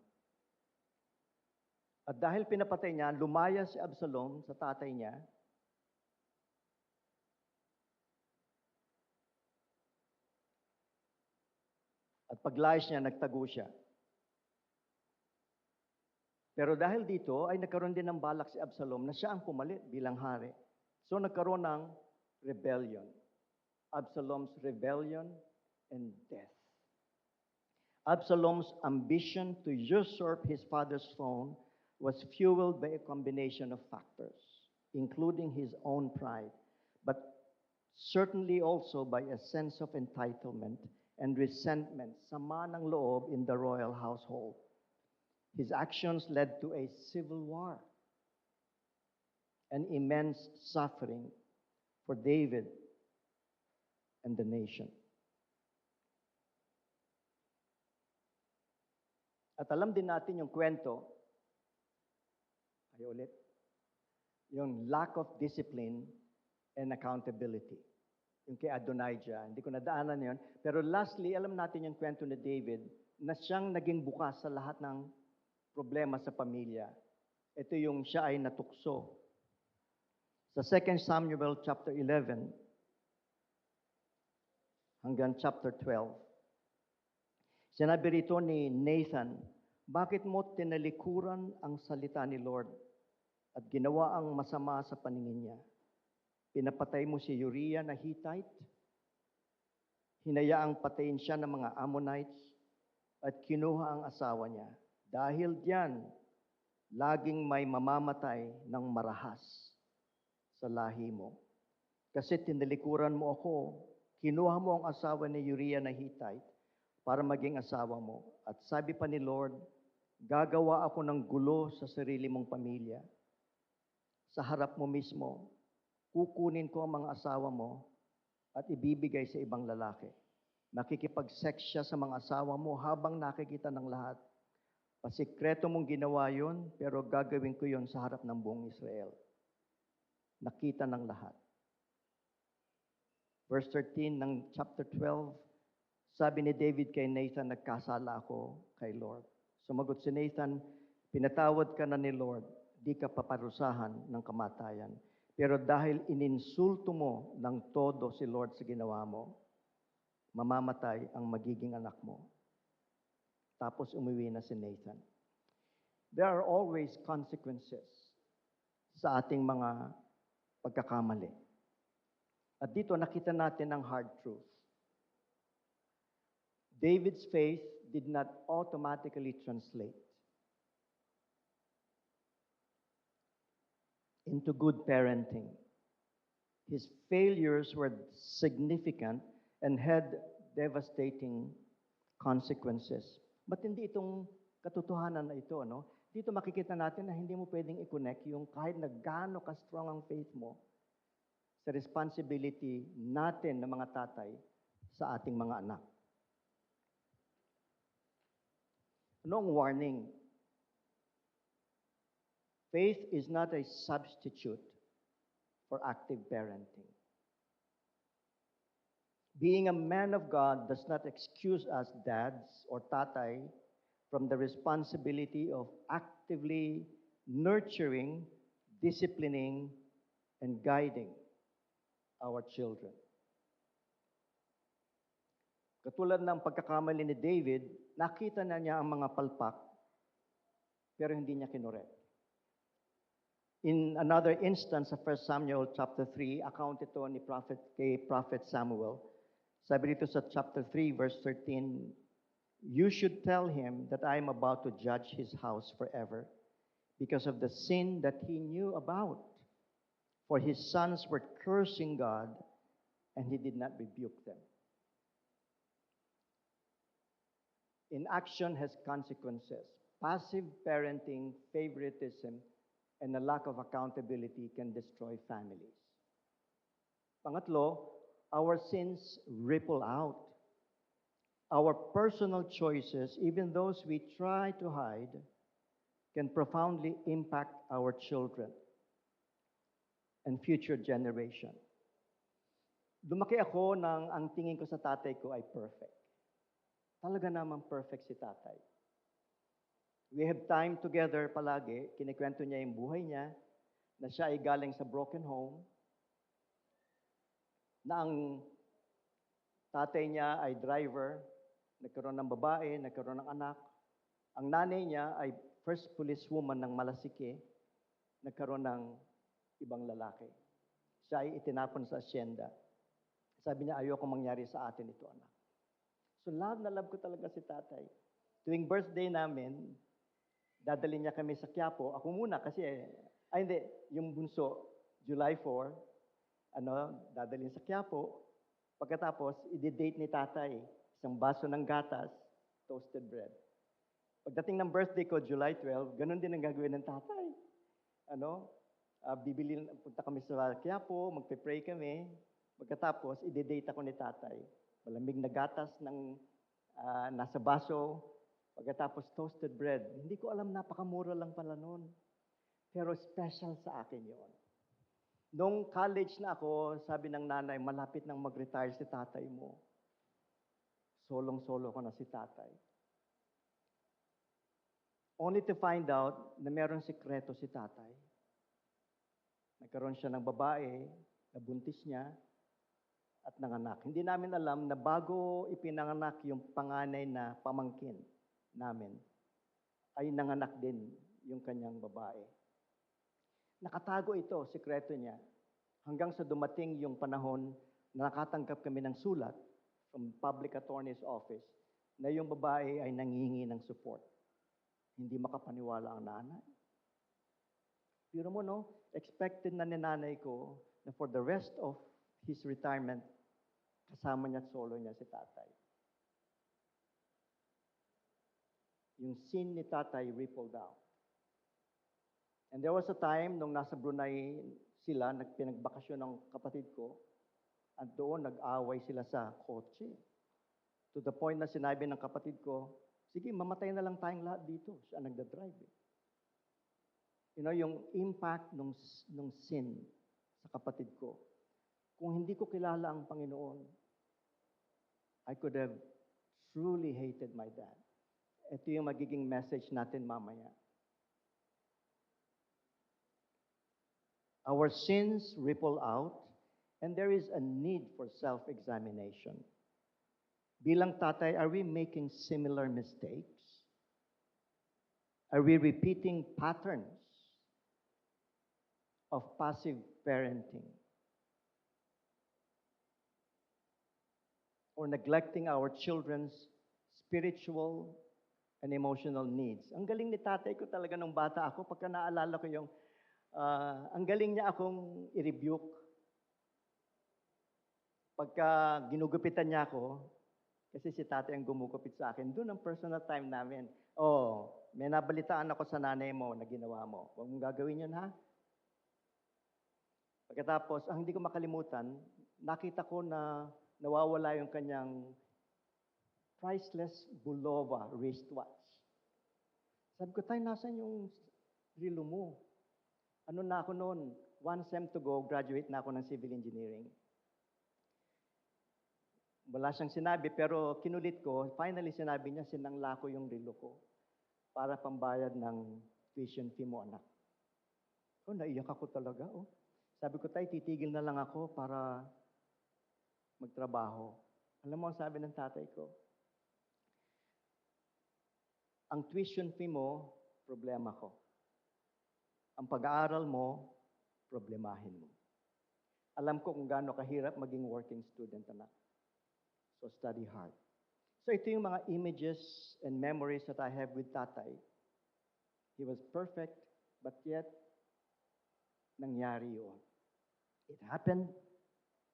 At dahil pinapatay niya, lumaya si Absalom sa tatay niya. At paglayas niya, nagtago siya. Pero dahil dito, ay nagkaroon din ng balak si Absalom na siya ang pumalit bilang hari. So nagkaroon ng rebellion. Absalom's rebellion and death. Absalom's ambition to usurp his father's throne was fueled by a combination of factors, including his own pride, but certainly also by a sense of entitlement and resentment, sama ng loob in the royal household. His actions led to a civil war and immense suffering for David and the nation. At alam din natin yung kwento, ay ulit, yung lack of discipline and accountability. Yung kay Adonijah, hindi ko nadaanan yon. Pero lastly, alam natin yung kwento ni David na siyang naging bukas sa lahat ng problema sa pamilya. Ito yung siya ay natukso. Sa 2 Samuel chapter 11 hanggang chapter 12, sinabi rito ni Nathan, bakit mo tinalikuran ang salita ni Lord at ginawa ang masama sa paningin niya? Pinapatay mo si Uriah na Hittite, hinayaang patayin siya ng mga Ammonites, at kinuha ang asawa niya. Dahil diyan, laging may mamamatay ng marahas sa lahi mo. Kasi tinalikuran mo ako, kinuha mo ang asawa ni Uriah na Hittite para maging asawa mo. At sabi pa ni Lord, gagawa ako ng gulo sa sarili mong pamilya. Sa harap mo mismo, kukunin ko ang mga asawa mo at ibibigay sa ibang lalaki. Makikipag-sex siya sa mga asawa mo habang nakikita ng lahat. Pasikreto mong ginawa yon, pero gagawin ko yon sa harap ng buong Israel. Nakita ng lahat. Verse 13 ng chapter 12, sabi ni David kay Nathan, nagkasala ako kay Lord. Sumagot si Nathan, pinatawad ka na ni Lord, di ka paparusahan ng kamatayan. Pero dahil ininsulto mo ng todo si Lord sa ginawa mo, mamamatay ang magiging anak mo. Tapos umuwi na si Nathan. There are always consequences sa ating mga pagkakamali. At dito nakita natin ang hard truth. David's faith did not automatically translate into good parenting. His failures were significant and had devastating consequences. Ba't hindi itong katotohanan na ito, no? Dito makikita natin na hindi mo pwedeng i-connect yung kahit na gaano ka-strong ang faith mo sa responsibility natin ng mga tatay sa ating mga anak. Ano ang warning? Faith is not a substitute for active parenting. Being a man of God does not excuse us, dads or tatay, from the responsibility of actively nurturing, disciplining, and guiding our children. Katulad ng pagkakamali ni David, nakita na niya ang mga palpak, pero hindi niya kinorek. In another instance of 1 Samuel chapter 3, account ito ni Prophet Samuel. Sabi dito sa chapter 3, verse 13, You should tell him that I am about to judge his house forever because of the sin that he knew about. For his sons were cursing God, and he did not rebuke them. Inaction has consequences. Passive parenting, favoritism, and a lack of accountability can destroy families. Pangatlo, our sins ripple out. Our personal choices, even those we try to hide, can profoundly impact our children and future generation. Lumaki ako nang ang tingin ko sa tatay ko ay perfect. Talaga namang perfect si tatay. We have time together palagi. Kinikwento niya yung buhay niya, na siya ay galing sa broken home, na ang tatay niya ay driver, nagkaroon ng babae, nagkaroon ng anak. Ang nanay niya ay first policewoman ng Malasike, nagkaroon ng ibang lalaki. Siya ay itinapon sa asyenda. Sabi niya, ayoko mangyari sa atin ito, anak. So love na love ko talaga si tatay. Tuwing birthday namin, dadali niya kami sa Quiapo. Ako muna kasi, ay hindi, yung bunso, July 4, dadalhin sa Quiapo. Pagkatapos, i-date ni tatay, isang baso ng gatas, toasted bread. Pagdating ng birthday ko, July 12, ganun din ang gagawin ng tatay. Punta kami sa Quiapo, magpe-pray kami. Pagkatapos, i-date ako ni tatay. Malamig na gatas ng nasa baso. Pagkatapos, toasted bread. Hindi ko alam, napakamura lang pala noon. Pero special sa akin yon. Nung college na ako, sabi ng nanay, malapit nang mag-retire si tatay mo. Solong-solo ko na si tatay. Only to find out na meron sikreto si tatay. Nagkaroon siya ng babae, nabuntis niya, at nanganak. Hindi namin alam na bago ipinanganak yung panganay na pamangkin namin, ay nanganak din yung kanyang babae. Nakatago ito, sikreto niya, hanggang sa dumating yung panahon na nakatanggap kami ng sulat from public attorney's office na yung babae ay nangihingi ng support. Hindi makapaniwala ang nanay. Pero mo, no? Expected na ni nanay ko na for the rest of his retirement, kasama niya at solo niya si tatay. Yung sin ni tatay rippled out. And there was a time nung nasa Brunei sila, nagpinagbakasyon ng kapatid ko, at doon nag-away sila sa kotse. To the point na sinabi ng kapatid ko, sige, mamatay na lang tayong lahat dito. Siya nagda-drive. Yung impact ng sin sa kapatid ko. Kung hindi ko kilala ang Panginoon, I could have truly hated my dad. Ito yung magiging message natin mamaya. Our sins ripple out, and there is a need for self-examination. Bilang tatay, are we making similar mistakes? Are we repeating patterns of passive parenting? Or neglecting our children's spiritual and emotional needs. Ang galing ni tatay ko talaga nung bata ako, pagka naalala ko yung, ang galing niya akong i-rebuke. Pagka ginugupitan niya ako, kasi si tatay ang gumugupit sa akin, doon ang personal time namin. May nabalitaan ako sa nanay mo na ginawa mo. Huwag mong gagawin yun, ha? Pagkatapos, ang hindi ko makalimutan, nakita ko na nawawala yung kanyang priceless Bulova wristwatch. Sabi ko, tayo, nasan yung relo mo? Ano na ako noon? 1 sem to go, graduate na ako ng civil engineering. Wala siyang sinabi, pero kinulit ko, finally sinabi niya, sinangla ko yung relo ko para pambayad ng tuition fee mo, anak. Naiyak ako talaga. Sabi ko, tayo, titigil na lang ako para magtrabaho. Alam mo ang sabi ng tatay ko? Ang tuition fee mo, problema ko. Ang pag-aaral mo, problemahin mo. Alam ko kung gaano kahirap maging working student, anak. So study hard. So ito yung mga images and memories that I have with tatay. He was perfect, but yet, nangyari yun. It happened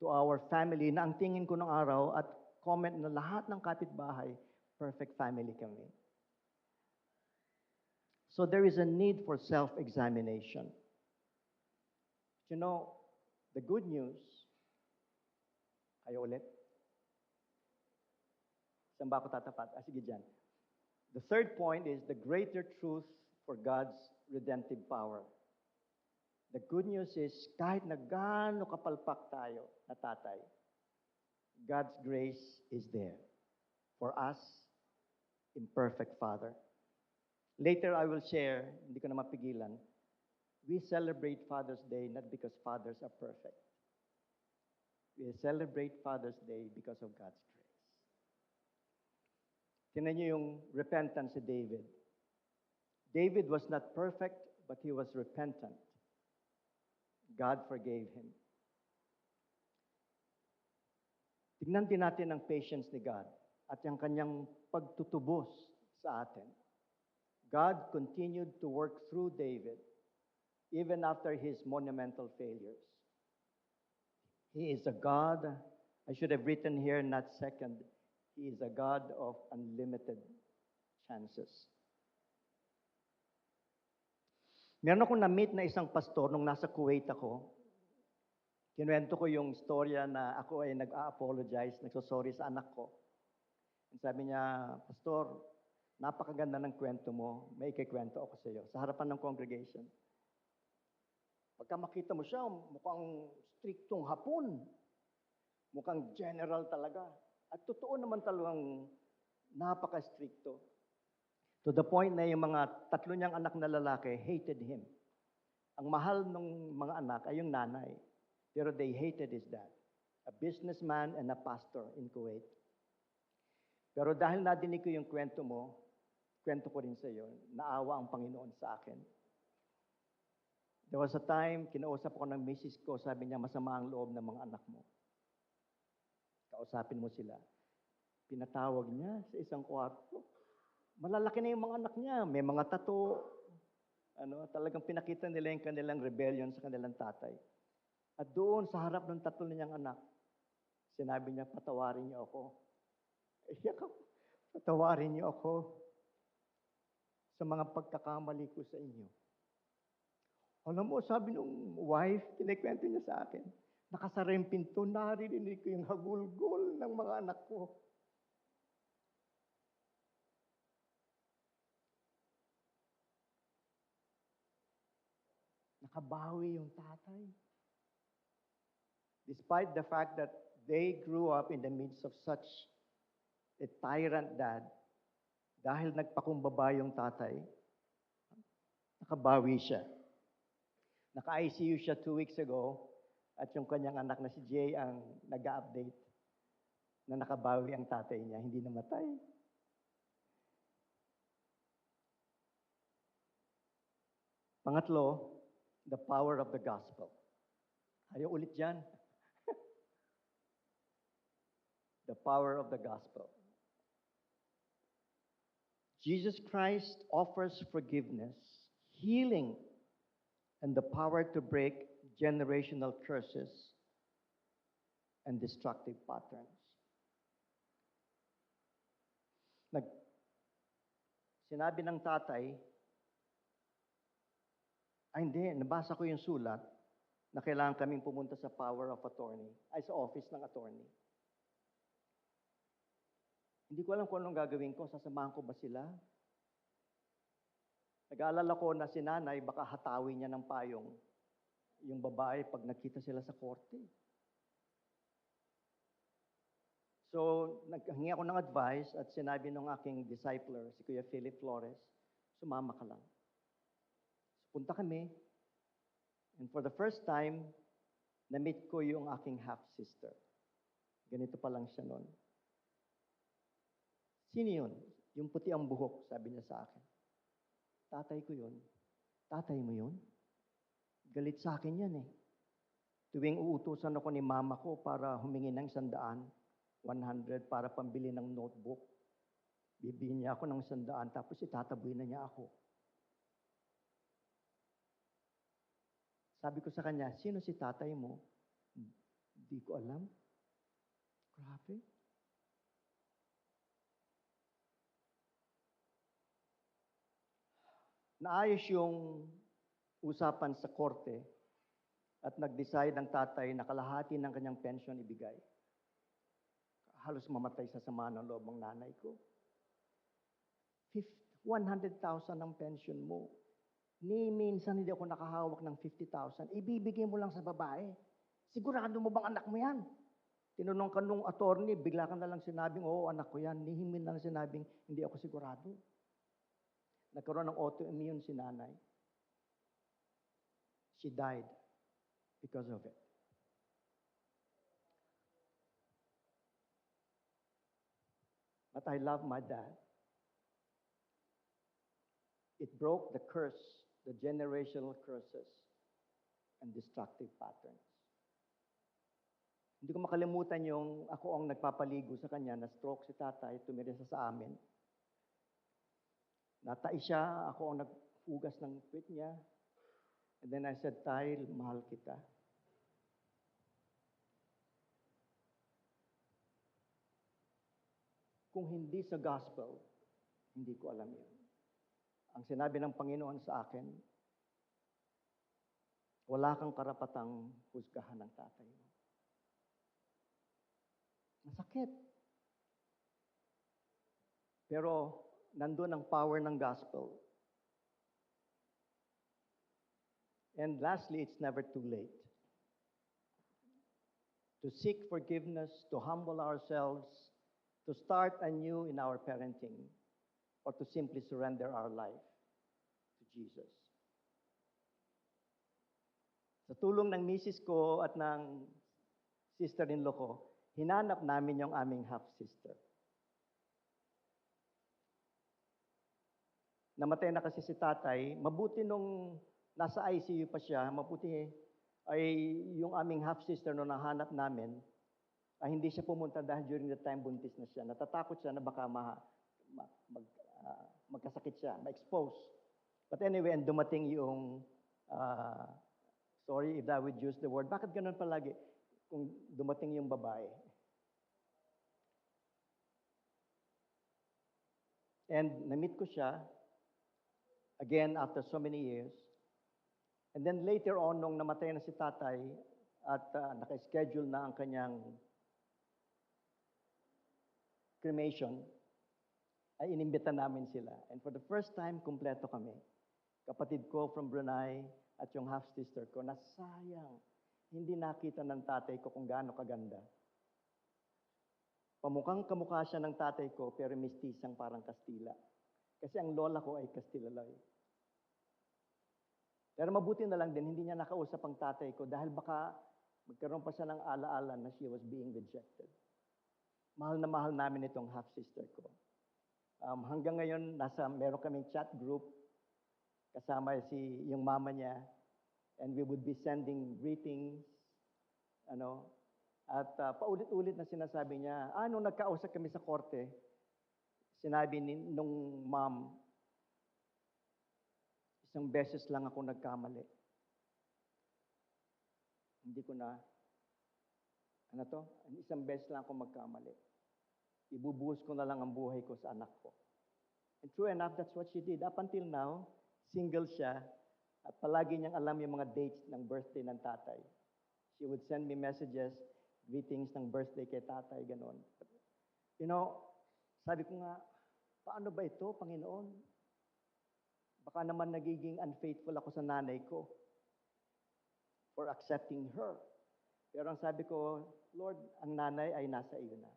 to our family na ang tingin ko ng araw at comment na lahat ng kapitbahay, perfect family kami. So there is a need for self-examination. You know, the good news, kayo ulit? Saan ba ako tatapat? Sige dyan. The third point is the greater truth for God's redemptive power. The good news is, kahit na gaano kapalpak tayo na tatay, God's grace is there for us, imperfect Father. Later, I will share, hindi ko na mapigilan, we celebrate Father's Day not because fathers are perfect. We celebrate Father's Day because of God's grace. Tingnan niyo yung repentance si David. David was not perfect, but he was repentant. God forgave him. Tignan din natin ang patience ni God at yung kanyang pagtutubos sa atin. God continued to work through David even after his monumental failures. He is a God, I should have written here, not second, he is a God of unlimited chances. Meron akong na-meet na isang pastor nung nasa Kuwait ako. Kinuwento ko yung storya na ako ay nag-a-apologize, nagsosorry sa anak ko. And sabi niya, Pastor, napakaganda ng kwento mo, may ikikwento ako sa iyo, sa harapan ng congregation. Pagka makita mo siya, mukhang striktong Hapon. Mukhang general talaga. At totoo naman talagang napaka-stricto. To the point na yung mga 3 niyang anak na lalaki hated him. Ang mahal ng mga anak ay yung nanay. Pero they hated his dad. A businessman and a pastor in Kuwait. Pero dahil nadinig ko yung kwento mo, kwento ko rin sa iyo, naawa ang Panginoon sa akin. There was a time, kinausap ko ng misis ko, sabi niya, masama ang loob ng mga anak mo. Kausapin mo sila. Pinatawag niya sa isang kwarto. Malalaki na yung mga anak niya, may mga tato. Talagang pinakita nila yung kanilang rebellion sa kanilang tatay. At doon, sa harap ng 3 niyang anak, sinabi niya, patawarin niyo ako. Iyak ako. Patawarin niyo ako sa mga pagkakamali ko sa inyo. Alam mo, sabi nung wife, kinikwento niya sa akin, nakasara yung pinto, naririnig ko yung hagulgol ng mga anak ko. Nakabawi yung tatay. Despite the fact that they grew up in the midst of such a tyrant dad, dahil nagpakumbaba yung tatay, nakabawi siya. Naka-ICU siya 2 weeks ago at yung kanyang anak na si Jay ang nag-update na nakabawi ang tatay niya, hindi namatay. Pangatlo, the power of the gospel. Ayaw ulit dyan. The power of the gospel. Jesus Christ offers forgiveness, healing, and the power to break generational curses and destructive patterns. Sinabi ng tatay, hindi, nabasa ko yung sulat na kailangan kaming pumunta sa power of attorney, sa office ng attorney. Hindi ko alam kung anong gagawin ko, sasamahan ko ba sila? Nag-aalala ko na si nanay, baka hatawin niya ng payong yung babae pag nakita sila sa korte. So, naghingi ako ng advice at sinabi ng aking discipler, si Kuya Philip Flores, sumama ka lang. So, punta kami. And for the first time, na-meet ko yung aking half-sister. Ganito pa lang siya noon. Sino yun? Yung puti ang buhok, sabi niya sa akin. Tatay ko yun. Tatay mo yun? Galit sa akin yan eh. Tuwing uutusan ako ni mama ko para humingi ng 100 para pambili ng notebook, Bibigyan niya ako ng 100, tapos itataboy na niya ako. Sabi ko sa kanya, sino si tatay mo? Hindi ko alam. Grabe. Naayos yung usapan sa korte at nag-decide ang tatay na kalahati ng kanyang pension ibigay. Halos mamatay sa sama ng loob ng nanay ko. 100,000 ang pension mo. Ni minsan hindi ako nakahawak ng 50,000. Ibibigay mo lang sa babae. Sigurado mo bang anak mo yan? Tinanong ka nung attorney, bigla ka na lang sinabing, oo, anak ko yan. Nihimin lang sinabing, hindi ako sigurado. Nagkaroon ng autoimmune si nanay. She died because of it. But I love my dad. It broke the curse, the generational curses and destructive patterns. Hindi ko makalimutan yung ako ang nagpapaligo sa kanya, na stroke si tatay, tumira siya sa amin. Natai siya, ako ang naghugas ng puwit niya. And then I said, Tay, mahal kita. Kung hindi sa gospel, hindi ko alam yun. Ang sinabi ng Panginoon sa akin, wala kang karapatang husgahan ng tatay mo. Masakit. Pero nandun ang power ng gospel. And lastly, it's never too late. To seek forgiveness, to humble ourselves, to start anew in our parenting, or to simply surrender our life to Jesus. Sa tulong ng misis ko at ng sister-in-law ko, hinanap namin yung aming half-sister. Namatay na kasi si tatay. Mabuti nung nasa ICU pa siya, mabuti ay yung aming half-sister nung nahanap namin, ay hindi siya pumunta dahil during the time buntis na siya. Natatakot siya na baka magkasakit siya, ma-expose. But anyway, and dumating yung, sorry if I would use the word, bakit ganun palagi kung dumating yung babae? And na-meet ko siya, again, after so many years. And then later on, nung namatay na si tatay at naka-schedule na ang kanyang cremation, ay inimbita namin sila. And for the first time, kumpleto kami. Kapatid ko from Brunei at yung half-sister ko, na sayang, hindi nakita ng tatay ko kung gaano kaganda. Pamukhang kamukha siya ng tatay ko, pero mistisang parang Kastila. Kasi ang lola ko ay Kastilaloy. Pero mabuti na lang din, hindi niya nakausap ang tatay ko dahil baka magkaroon pa siya ng alaala na she was being rejected. Mahal na mahal namin itong half-sister ko. Hanggang ngayon, meron kaming chat group, kasama yung mama niya, and we would be sending greetings, at paulit-ulit na sinasabi niya, nung nagkausap kami sa korte, sinabi nung mom, isang beses lang ako nagkamali. Hindi ko na, isang beses lang ako magkamali. Ibubuhos ko na lang ang buhay ko sa anak ko. And true enough, that's what she did. Up until now, single siya, at palagi niyang alam yung mga dates ng birthday ng tatay. She would send me messages, greetings ng birthday kay tatay, ganon. Sabi ko nga, paano ba ito, Panginoon? Baka naman nagiging unfaithful ako sa nanay ko for accepting her. Pero ang sabi ko, Lord, ang nanay ay nasa iyo na.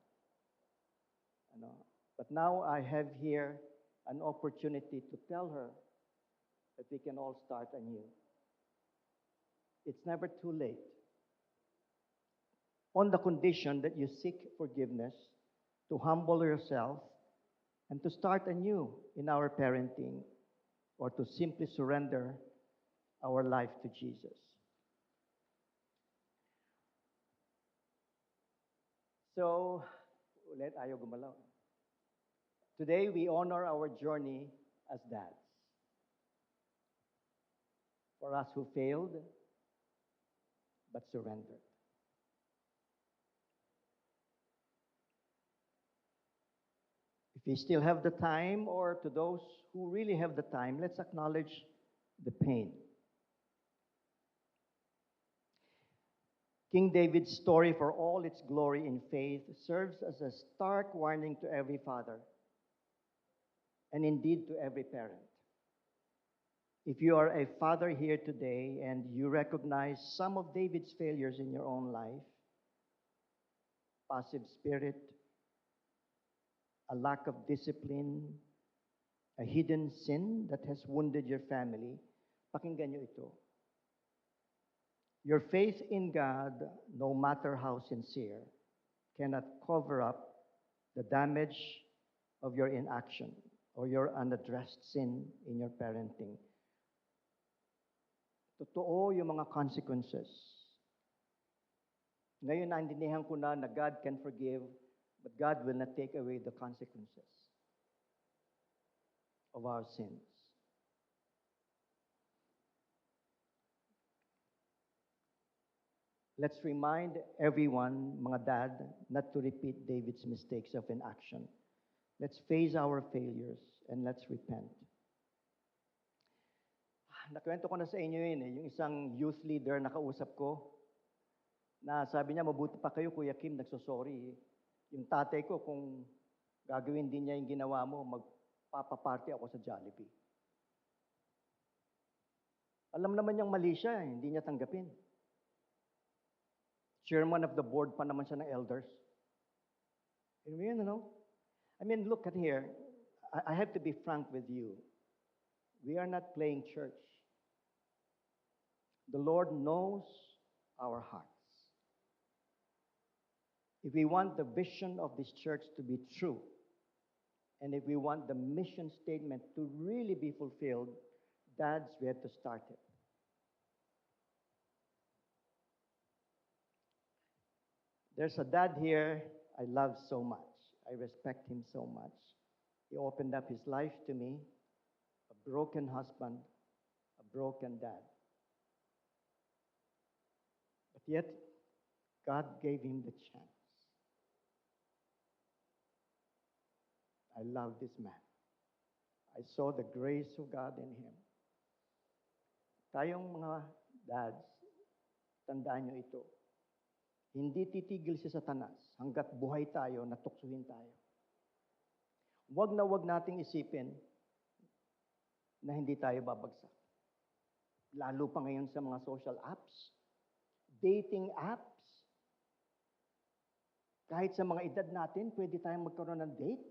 But now I have here an opportunity to tell her that we can all start anew. It's never too late. On the condition that you seek forgiveness, to humble yourself, and to start anew in our parenting, or to simply surrender our life to Jesus. So, ulit, ayaw gumalaw. Today, we honor our journey as dads. For us who failed, but surrendered. If we still have the time, or to those who really have the time, let's acknowledge the pain. King David's story, for all its glory in faith, serves as a stark warning to every father, and indeed to every parent. If you are a father here today and you recognize some of David's failures in your own life, passive spirit, a lack of discipline, a hidden sin that has wounded your family, pakinggan nyo ito. Your faith in God, no matter how sincere, cannot cover up the damage of your inaction or your unaddressed sin in your parenting. Totoo yung mga consequences. Ngayon, naintindihan ko na God can forgive, but God will not take away the consequences of our sins. Let's remind everyone, mga dad, not to repeat David's mistakes of inaction. Let's face our failures and let's repent. Nakwento ko na sa inyo yun yung isang youth leader na kausap ko, na sabi niya, mabuti pa kayo, Kuya Kim, nagsosorry. Yung tatay ko, kung gagawin din niya yung ginawa mo, magpapaparty ako sa Jollibee. Alam naman niyang mali siya, hindi niya tanggapin. Chairman of the board pa naman siya ng elders. I mean, look at here. I have to be frank with you. We are not playing church. The Lord knows our hearts. If we want the vision of this church to be true, and if we want the mission statement to really be fulfilled, dads, we have to start it. There's a dad here I love so much. I respect him so much. He opened up his life to me, a broken husband, a broken dad. But yet, God gave him the chance. I love this man. I saw the grace of God in him. Tayong mga dads, tandaan nyo ito. Hindi titigil si Satanas hanggat buhay tayo, natuksuhin tayo. Wag nating isipin na hindi tayo babagsak. Lalo pa ngayon sa mga social apps, dating apps. Kahit sa mga edad natin, pwede tayong magkaroon ng date.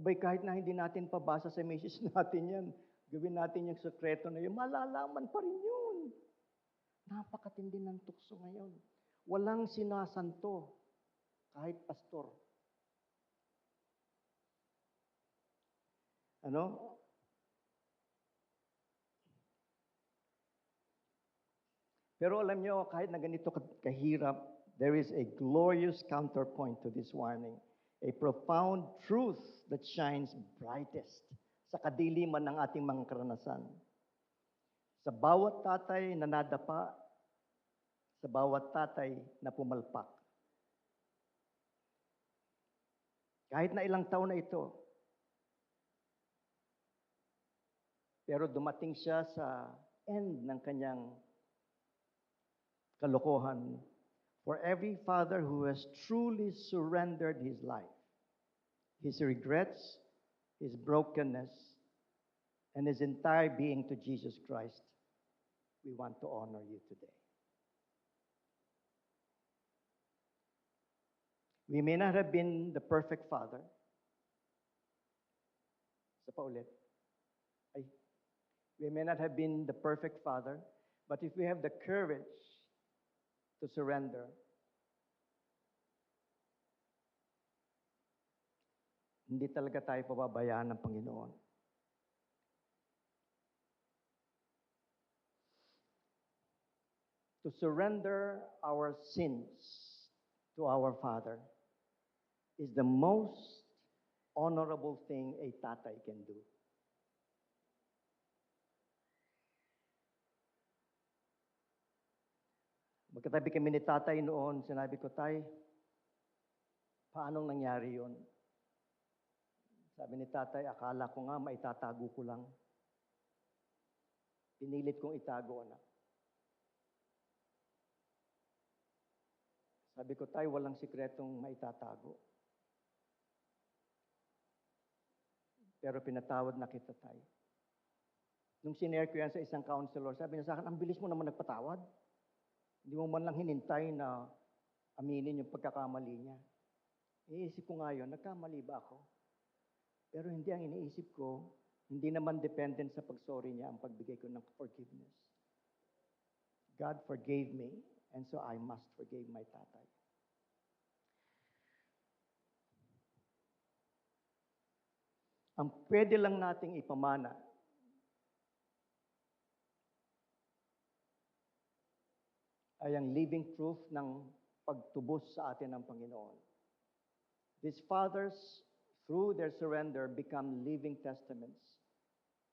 Abay, kahit na hindi natin pabasa sa message natin yan, gawin natin yung sekreto na yun, malalaman pa rin yun. Napakatindi ng tukso ngayon. Walang sinasanto, kahit pastor. Ano? Pero alam nyo, kahit na ganito kahirap, there is a glorious counterpoint to this warning. A profound truth that shines brightest sa kadiliman ng ating mga karanasan. Sa bawat tatay na nadapa, sa bawat tatay na pumalpak. Kahit na ilang taon na ito, pero dumating siya sa end ng kanyang kalokohan. For every father who has truly surrendered his life, his regrets, his brokenness, and his entire being to Jesus Christ, we want to honor you today. We may not have been the perfect father. Isa pa ulit. We may not have been the perfect father, but if we have the courage to surrender, hindi talaga tayo pababayaan ng Panginoon. To surrender our sins to our Father is the most honorable thing a tatay can do. Magkatabi kami ni tatay noon, sinabi ko, Tay, paanong nangyari yon? Sabi ni tatay, akala ko nga maitatago ko lang. Pinilit kong itago, anak. Sabi ko, Tay, walang sikretong maitatago. Pero pinatawad na kita, Tay. Nung sinare ko yan sa isang counselor, sabi niya sa akin, ang bilis mo naman nagpatawad. Hindi mo man lang hinintay na aminin yung pagkakamali niya. Iniisip ko nga yun, nagkamali ba ako? Pero hindi ang iniisip ko, hindi naman dependent sa pagsorry niya ang pagbigay ko ng forgiveness. God forgave me, and so I must forgive my tatay. Ang pwede lang nating ipamana ay ang living proof ng pagtubos sa atin ng Panginoon. These fathers, through their surrender, become living testaments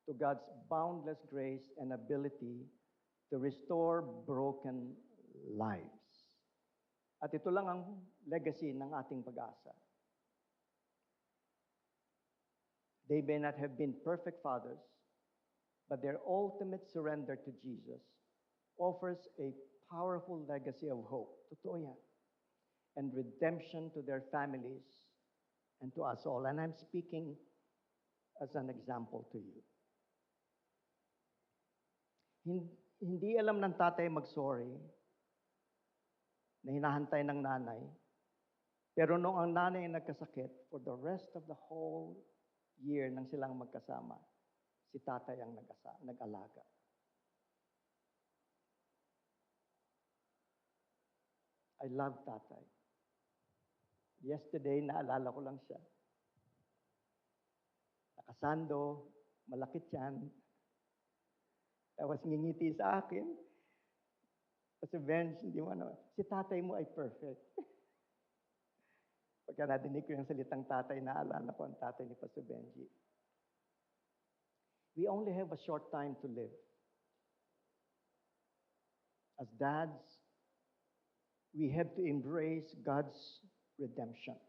to God's boundless grace and ability to restore broken lives. At ito lang ang legacy ng ating pag-asa. They may not have been perfect fathers, but their ultimate surrender to Jesus offers a powerful legacy of hope. Totoo yan. And redemption to their families and to us all. And I'm speaking as an example to you. Hindi alam ng tatay mag-sorry na hinahantay ng nanay. Pero nung ang nanay ay nagkasakit, for the rest of the whole year nang silang magkasama, si tatay ang nag-alaga. I love tatay. Yesterday, naalala ko lang siya. Nakasando, malaki tiyan. Tapos ngingiti sa akin. Kasi Benj, hindi mo ano, si tatay mo ay perfect. Pagka nadinig ko yung salitang tatay, naalala ko ang tatay ni Pastor Benji. We only have a short time to live. As dads, we have to embrace God's redemption.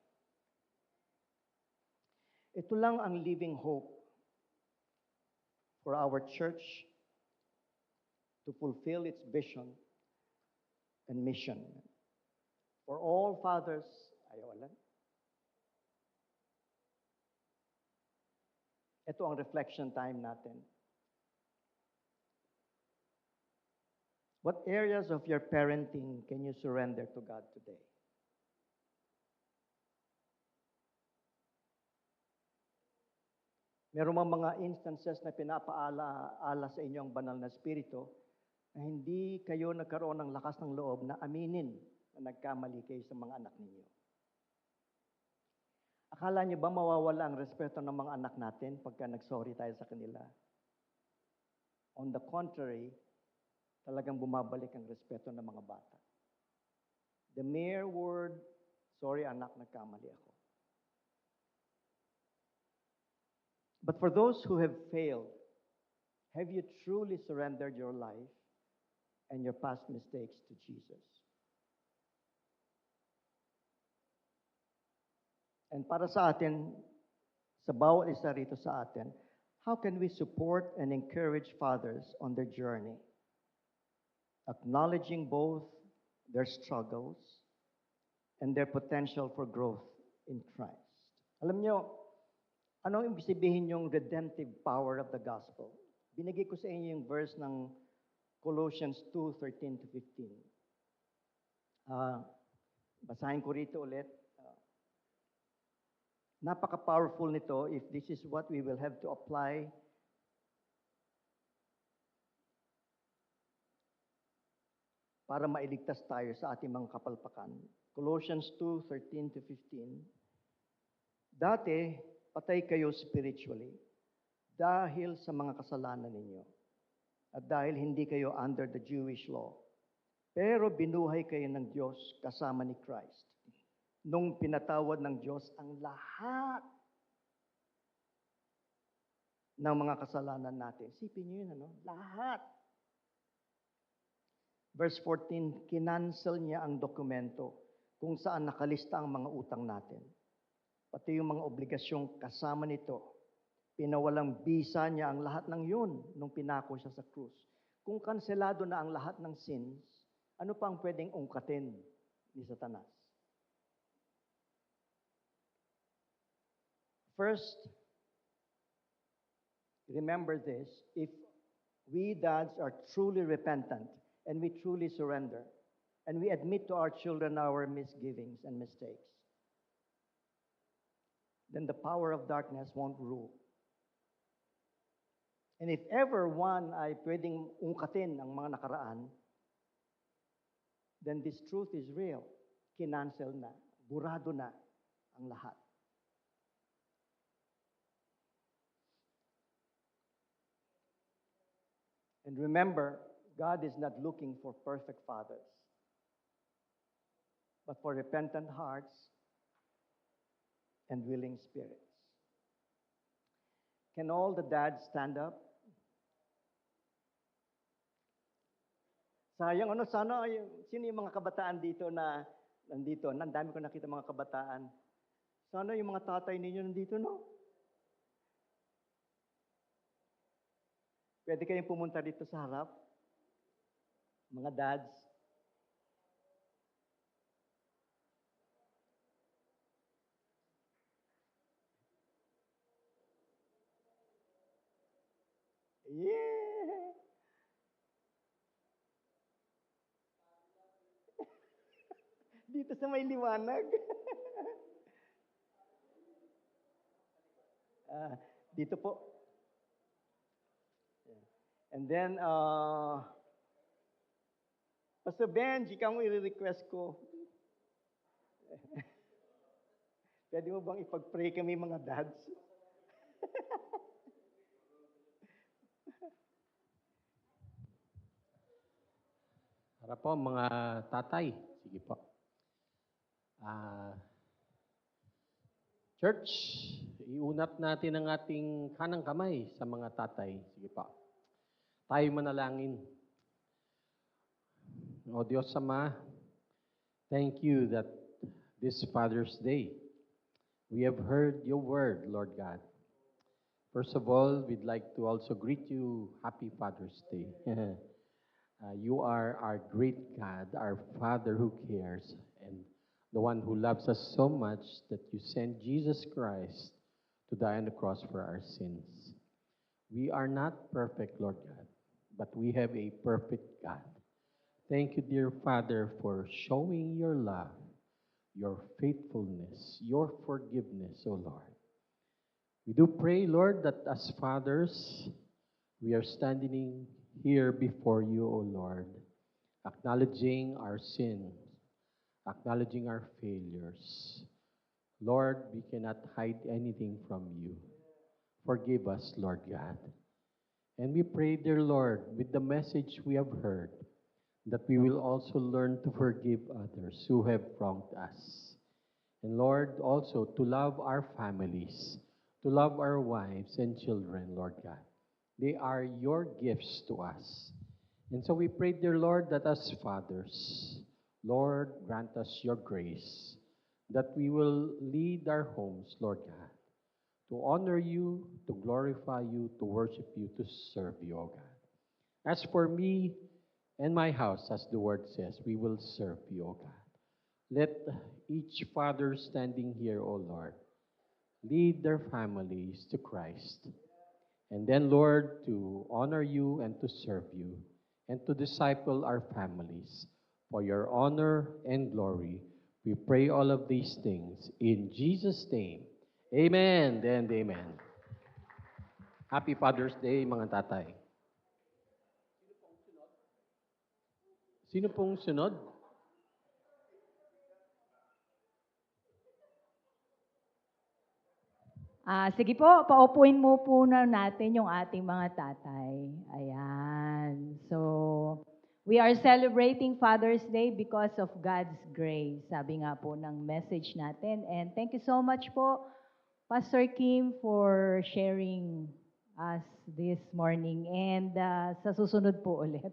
Ito lang ang living hope for our church to fulfill its vision and mission. For all fathers, ayaw alam. Ito ang reflection time natin. What areas of your parenting can you surrender to God today? Meron mga instances na pinapaala sa inyo ang banal na spirito na hindi kayo nagkaroon ng lakas ng loob na aminin na nagkamali kayo sa mga anak ninyo. Akala niyo ba mawawala ang respeto ng mga anak natin pagka nag-sorry tayo sa kanila? On the contrary, talagang bumabalik ang respeto ng mga bata. The mere word, sorry anak, nagkamali ako. But for those who have failed, have you truly surrendered your life and your past mistakes to Jesus? And para sa atin, sa bawat isa rito sa atin, how can we support and encourage fathers on their journey? Acknowledging both their struggles and their potential for growth in Christ. Alam nyo, anong ibig sabihin yung redemptive power of the gospel? Binigay ko sa inyo yung verse ng Colossians 2:13-15. Basahin ko rito ulit. Napaka-powerful nito if this is what we will have to apply para mailigtas tayo sa ating mga kapalpakan. Colossians 2:13-15. Dati, patay kayo spiritually dahil sa mga kasalanan ninyo at dahil hindi kayo under the Jewish law. Pero binuhay kayo ng Diyos kasama ni Christ. nung pinatawad ng Diyos ang lahat ng mga kasalanan natin. Isipin niyo yun, ano? Lahat. Verse 14, kinancel niya ang dokumento kung saan nakalista ang mga utang natin. Pati yung mga obligasyong kasama nito. Pinawalang bisa niya ang lahat ng yun nung pinako siya sa krus. Kung kanselado na ang lahat ng sins, ano pa ang pwedeng ungkatin ni Satanas? First, remember this, if we dads are truly repentant and we truly surrender and we admit to our children our misgivings and mistakes, then the power of darkness won't rule. And if ever one ay pwedeng ungkatin ang mga nakaraan, then this truth is real. Kinancel na, burado na ang lahat. And remember, God is not looking for perfect fathers, but for repentant hearts and willing spirits. Can all the dads stand up? Sayang, sana, sino yung mga kabataan dito na nandito? Ang dami ko nakita mga kabataan. Sana yung mga tatay ninyo nandito, no? Pwede kayong pumunta dito sa harap? Mga dads. Yeah! Dito sa may liwanag. Dito po. And then, Pastor Benji, kung i-request ko, pwede mo bang ipag-pray kami mga dads? Para po mga tatay. Sige po. Church, iunat natin ang ating kanang kamay sa mga tatay. Sige po. Tayo manalangin. O Diyos Ama, thank you that this Father's Day, we have heard your word, Lord God. First of all, we'd like to also greet you, Happy Father's Day. You are our great God, our Father who cares, and the one who loves us so much that you sent Jesus Christ to die on the cross for our sins. We are not perfect, Lord God, but we have a perfect God. Thank you, dear Father, for showing your love, your faithfulness, your forgiveness, O Lord. We do pray, Lord, that as fathers, we are standing here before you, O Lord, acknowledging our sins, acknowledging our failures. Lord, we cannot hide anything from you. Forgive us, Lord God. And we pray, dear Lord, with the message we have heard, that we will also learn to forgive others who have wronged us. And Lord, also to love our families, to love our wives and children, Lord God. They are your gifts to us. And so we pray, dear Lord, that as fathers, Lord, grant us your grace, that we will lead our homes, Lord God, to honor you, to glorify you, to worship you, to serve you, O God. As for me and my house, as the word says, we will serve you, O God. Let each father standing here, O Lord, lead their families to Christ. And then, Lord, to honor you and to serve you and to disciple our families. For your honor and glory, we pray all of these things in Jesus' name. Amen and amen. Happy Father's Day, mga tatay. Sino pong sunod? Sige po, paupuin mo po na natin yung ating mga tatay. Ayan. So, We are celebrating Father's Day because of God's grace. Sabi nga po ng message natin. And thank you so much po, Pastor Kim, for sharing us this morning. And sa susunod po ulit.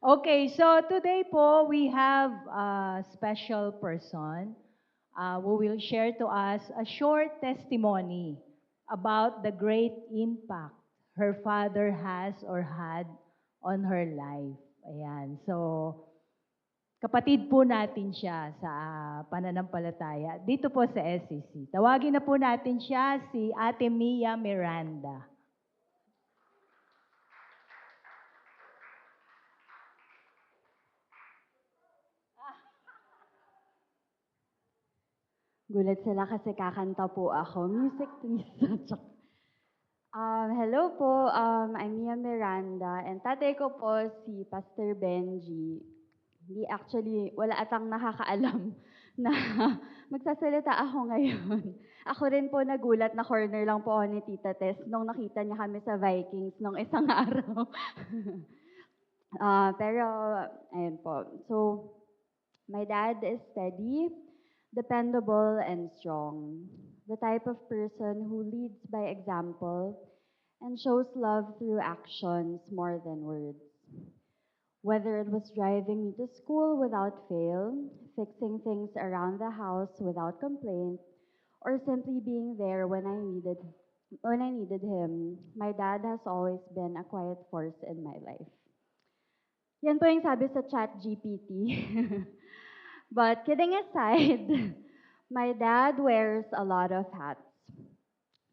Okay, so today po we have a special person who will share to us a short testimony about the great impact her father has or had on her life. Ayan, so kapatid po natin siya sa pananampalataya dito po sa SCC. Tawagin na po natin siya, si Ate Mia Miranda. Gulat sila kasi kakanta po ako. Music, please. Hello po, I'm Mia Miranda, and tatay ko po si Pastor Benji. Hindi actually, wala atang nakakaalam na magsasalita ako ngayon. Ako rin po nagulat na corner lang po ako ni Tita Tess nung nakita niya kami sa Vikings nung isang araw. Pero, ayun po. So, my dad is steady, dependable, and strong. The type of person who leads by example and shows love through actions more than words. Whether it was driving me to school without fail, fixing things around the house without complaint, or simply being there when I needed him, my dad has always been a quiet force in my life. Yan po yung sabi sa ChatGPT. But kidding aside, my dad wears a lot of hats.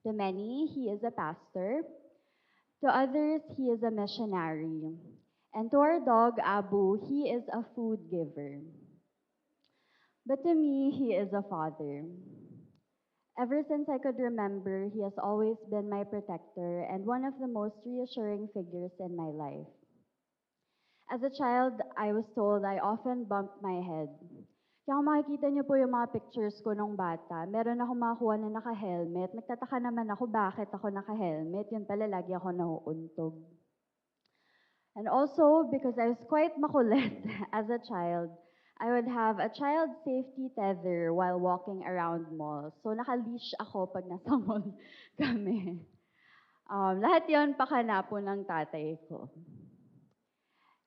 To many, he is a pastor. To others, he is a missionary. And to our dog, Abu, he is a food giver. But to me, he is a father. Ever since I could remember, he has always been my protector and one of the most reassuring figures in my life. As a child, I was told I often bumped my head. Kaya kung makikita niyo po yung mga pictures ko nung bata, meron ako makakuha na naka-helmet. Nagtataka naman ako bakit ako naka-helmet. Yun pala, lagi ako nauuntog. And also, because I was quite makulit as a child, I would have a child safety tether while walking around malls. So, naka-leash ako pag nasa mall kami. Lahat yon pakana po ng tatay ko.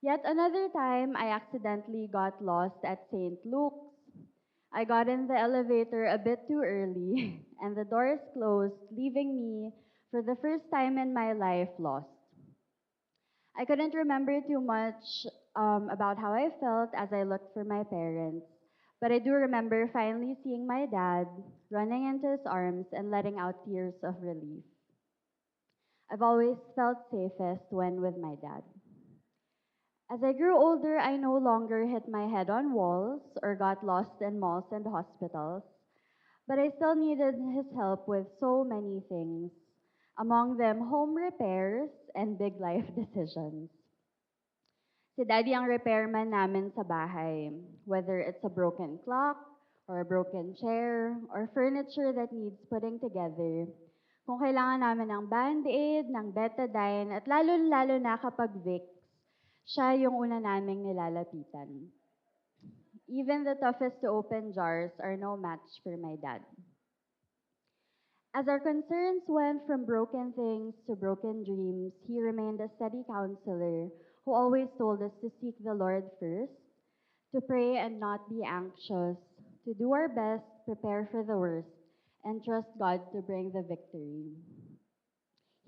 Yet another time, I accidentally got lost at St. Luke's. I got in the elevator a bit too early, and the doors closed, leaving me, for the first time in my life, lost. I couldn't remember too much about how I felt as I looked for my parents, but I do remember finally seeing my dad, running into his arms and letting out tears of relief. I've always felt safest when with my dad. As I grew older, I no longer hit my head on walls or got lost in malls and hospitals, but I still needed his help with so many things, among them home repairs and big life decisions. Si Daddy ang repairman namin sa bahay, whether it's a broken clock or a broken chair or furniture that needs putting together. Kung kailangan namin ng Band-Aid, ng Betadine, at lalo-lalo na kapag Vicks, siya yung una naming nilalapitan. Even the toughest to open jars are no match for my dad. As our concerns went from broken things to broken dreams, he remained a steady counselor who always told us to seek the Lord first, to pray and not be anxious, to do our best, prepare for the worst, and trust God to bring the victory.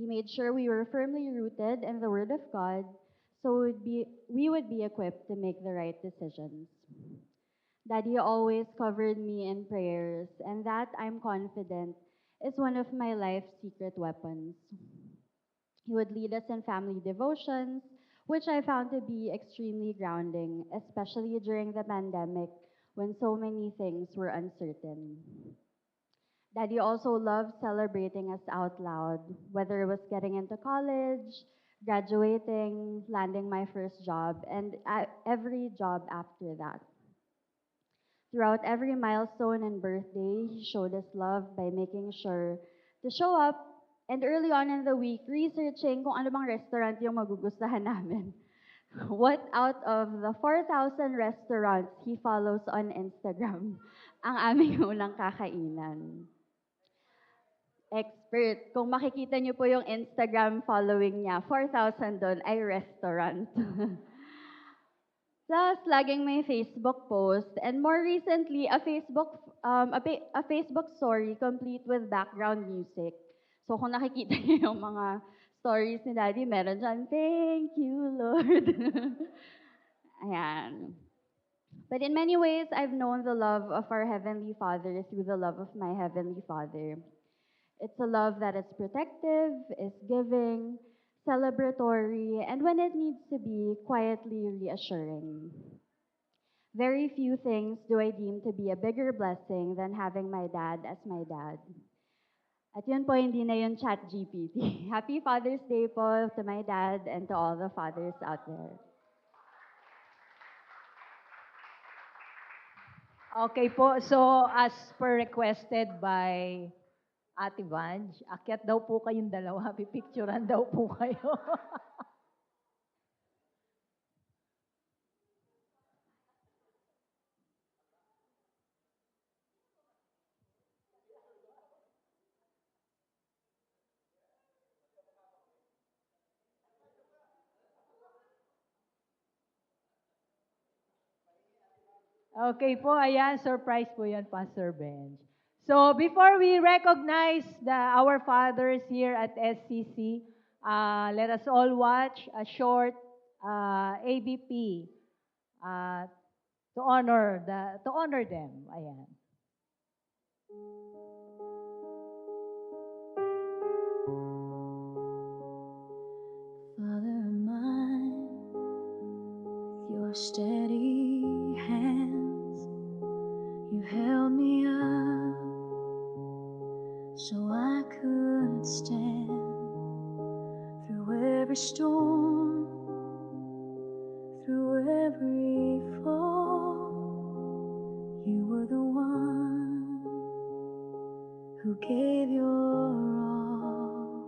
He made sure we were firmly rooted in the Word of God, so we would be equipped to make the right decisions. Daddy always covered me in prayers, and that, I'm confident, is one of my life's secret weapons. He would lead us in family devotions, which I found to be extremely grounding, especially during the pandemic when so many things were uncertain. Daddy also loved celebrating us out loud, whether it was getting into college, graduating, landing my first job, and every job after that. Throughout every milestone and birthday, he showed us love by making sure to show up and early on in the week, researching kung ano bang restaurant yung magugustuhan namin what out of the 4,000 restaurants he follows on Instagram ang aming unang kakainan? Expert. Kung makikita niyo po yung Instagram following niya, 4,000 doon ay restaurant. Plus, laging may Facebook post. And more recently, a Facebook story complete with background music. So kung nakikita niyo yung mga stories ni Daddy, meron dyan, thank you, Lord. Ayan. But in many ways, I've known the love of our Heavenly Father through the love of my Heavenly Father. It's a love that is protective, is giving, celebratory, and when it needs to be, quietly reassuring. Very few things do I deem to be a bigger blessing than having my dad as my dad. At yun po, hindi na yun ChatGPT. Happy Father's Day po to my dad and to all the fathers out there. Okay po, so as per requested by Ate Vanj, akyat daw po kayong dalawa, pipicturan daw po kayo. Okay po, ayan, surprise po yan, Pastor Benj. So before we recognize our fathers here at SCC, let us all watch a short ABP to honor them. Ayan. Father of mine, with your steady hands, you held me up so I could stand through every storm, through every fall. You were the one who gave your all.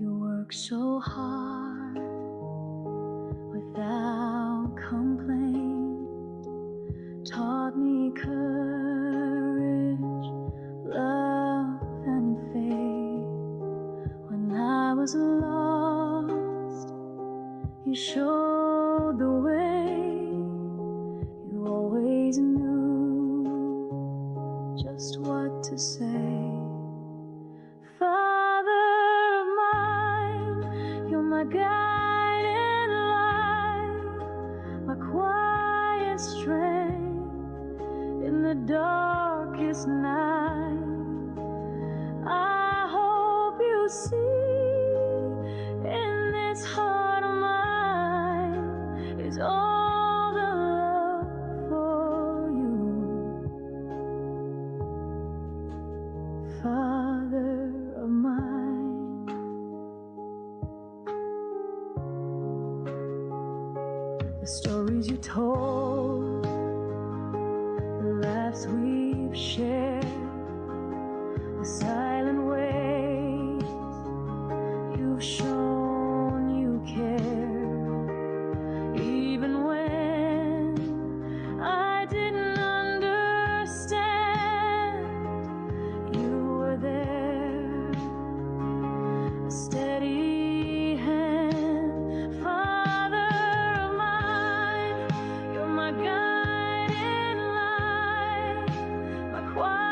You worked so hard without complaint, taught me courage, love, and faith. When I was lost, you showed the way. You always knew just what to say. Father of mine, you're my guiding light, my quiet strength in the darkest night. I hope you see in this heart of mine is all the love for you. Father of mine, the stories you told, the laughs we've shared, the silent ways you've shown you care, even when I didn't understand, you were there, a steady hand. Father of mine, you're my guiding light, my quiet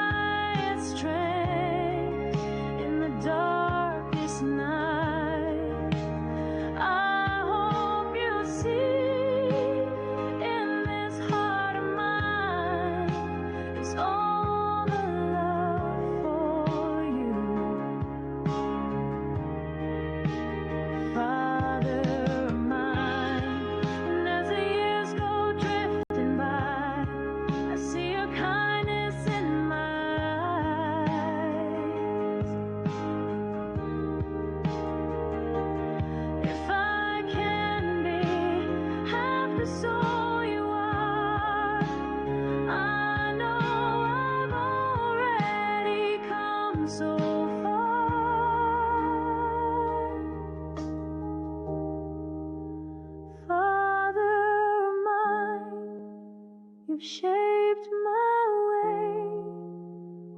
You've shaped my way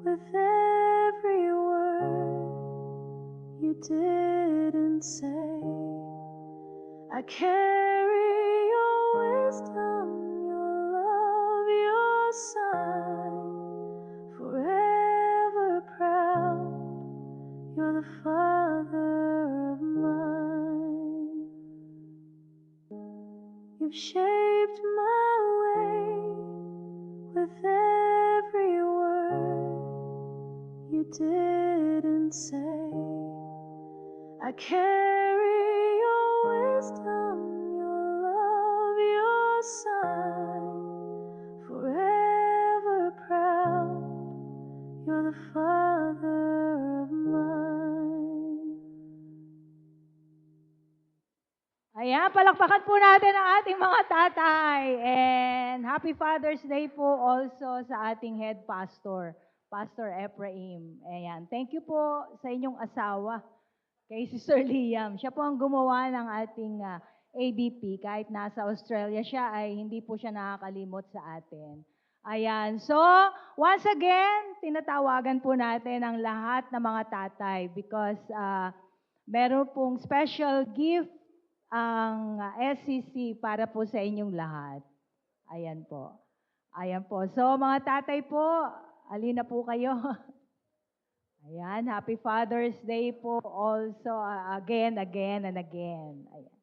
with every word you didn't say. I carry your wisdom, your love, your sign, forever proud. You're the Father of mine. You've shaped my way with every word you didn't say. I carry your wisdom, your love, your sign, forever proud. You're the Father of mine. Ayan, palakpakan po natin ang ating mga tatay. And happy Father's Day po also sa ating head pastor, Pastor Ephraim. Ayan, thank you po sa inyong asawa, kay Sister Liam. Siya po ang gumawa ng ating ABP. Kahit nasa Australia siya, ay hindi po siya nakakalimot sa atin. Ayan, so once again, tinatawagan po natin ang lahat ng mga tatay because meron pong special gift ang SCC para po sa inyong lahat. Ayan po. Ayan po. So mga tatay po, alina po kayo. Ayan, Happy Father's Day po also again and again. Ayan.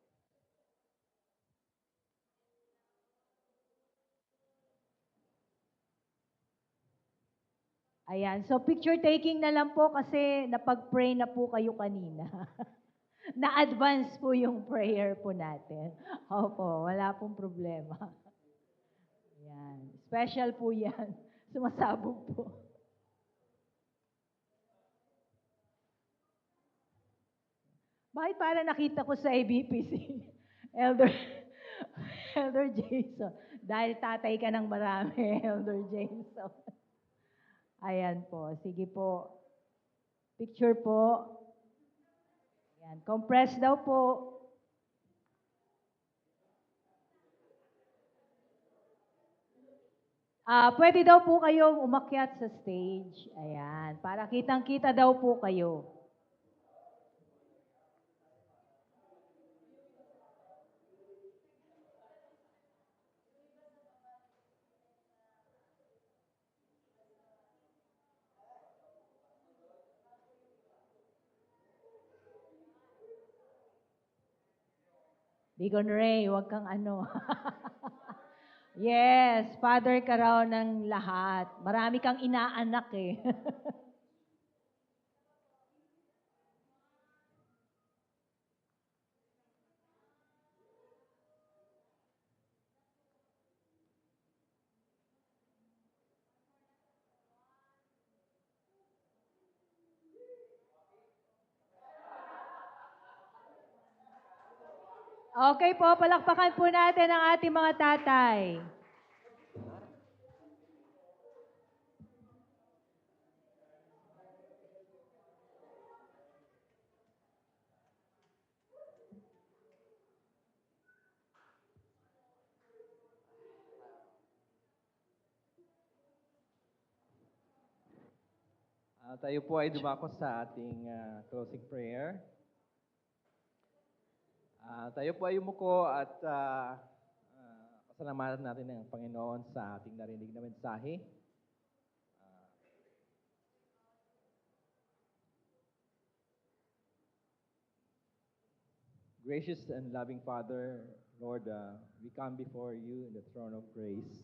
Ayan, so picture taking na lang po kasi napag-pray na po kayo kanina. Na-advance po yung prayer po natin. Opo, wala pong problema. Ayan, special po yan. Sumasabog po. Bakit para nakita ko sa ABPC? Elder, Elder Jason. Dahil tatay ka ng marami, Elder Jason. Ayan po, sige po. Picture po. Ayan, compress daw po. Pwede daw po kayong umakyat sa stage. Ayan, para kitang-kita daw po kayo. Deacon Ray, huwag kang ano. Yes, father ka raw ng lahat. Marami kang inaanak eh. Okay po, palakpakan po natin ang ating mga tatay. Tayo po ay dumako sa ating closing prayer. Tayo po ay umuko at pasalamatan natin ang Panginoon sa ating narinig na mensahe. Gracious and loving Father, Lord, we come before you in the throne of grace.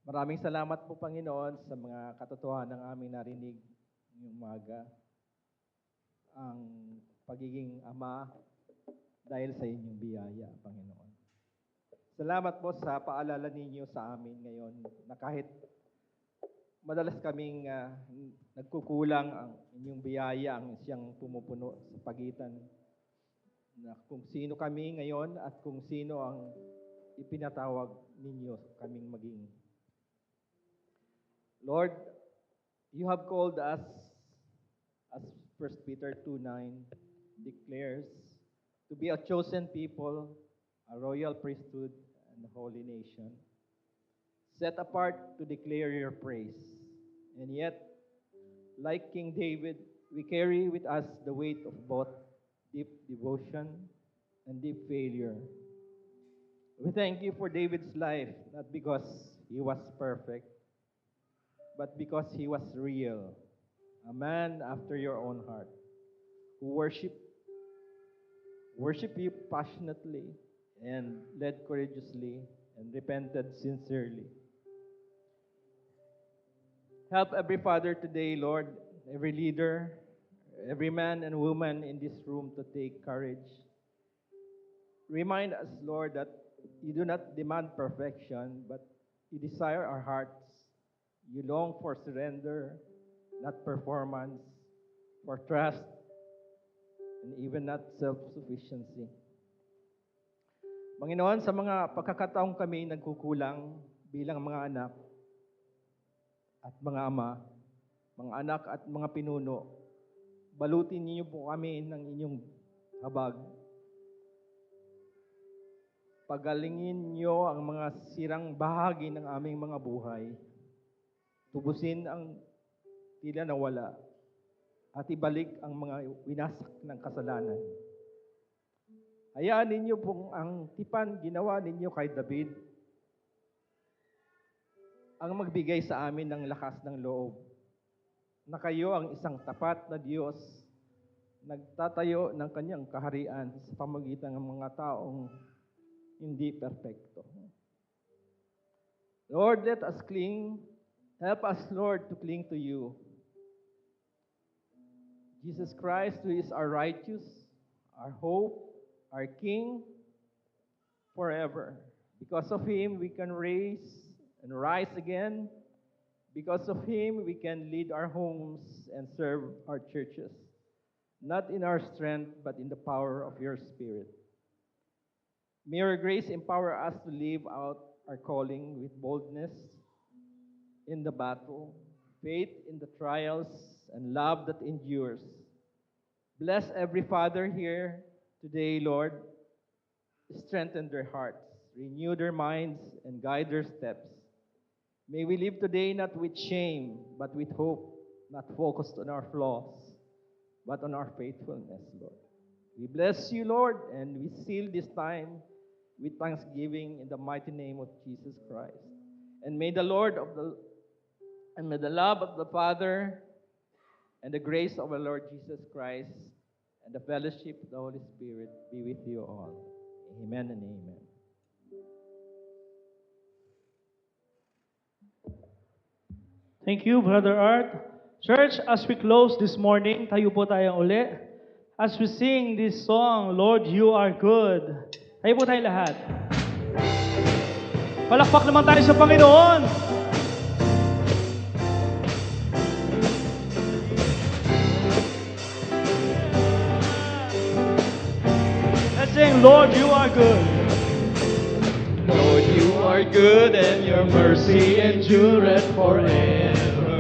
Maraming salamat po, Panginoon, sa mga katotohanan ng aming narinig ngayong umaga. Ang pagiging ama dahil sa inyong biyaya, Panginoon. Salamat po sa paalala ninyo sa amin ngayon na kahit madalas kaming nagkukulang, ang inyong biyaya ang siyang pumupuno sa pagitan na kung sino kami ngayon at kung sino ang ipinatawag ninyo kaming maging. Lord, you have called us, as 1 Peter 2:9 declares, to be a chosen people, a royal priesthood, and the holy nation, set apart to declare your praise. And yet, like King David, we carry with us the weight of both deep devotion and deep failure. We thank you for David's life, not because he was perfect, but because he was real, a man after your own heart, who worship you passionately and led courageously and repented sincerely. Help every father today, Lord, every leader, every man and woman in this room to take courage. Remind us, Lord, that you do not demand perfection, but you desire our hearts. You long for surrender, not performance, for trust, and even not self-sufficiency. Panginoon, sa mga pagkakataong kami nagkukulang bilang mga anak at mga ama, mga anak at mga pinuno, balutin niyo po kami ng inyong habag. Pagalingin niyo ang mga sirang bahagi ng aming mga buhay. Tubusin ang tila nawala at ibalik ang mga winasak ng kasalanan. Hayaan ninyo pong ang tipan ginawa ninyo kay David ang magbigay sa amin ng lakas ng loob na kayo ang isang tapat na Diyos nagtatayo ng kanyang kaharian sa pamagitan ng mga taong hindi perfecto. Lord, let us cling. Help us, Lord, to cling to you. Jesus Christ, who is our righteous, our hope, our King, forever. Because of Him, we can raise and rise again. Because of Him, we can lead our homes and serve our churches. Not in our strength, but in the power of your Spirit. May your grace empower us to live out our calling with boldness in the battle, faith in the trials, and love that endures. Bless every father here today, Lord. Strengthen their hearts, renew their minds, and guide their steps. May we live today not with shame, but with hope, not focused on our flaws, but on our faithfulness, Lord. We bless you, Lord, and we seal this time with thanksgiving in the mighty name of Jesus Christ. And may the love of the Father and the grace of our Lord Jesus Christ and the fellowship of the Holy Spirit be with you all. Amen and amen. Thank you, Brother Art. Church, as we close this morning, tayo po tayo uli. As we sing this song, Lord, You Are Good. Tayo po tayo lahat. Palakpak naman tayo sa Panginoon. Let's sing, Lord, You Are Good. Lord, you are good and your mercy endureth forever.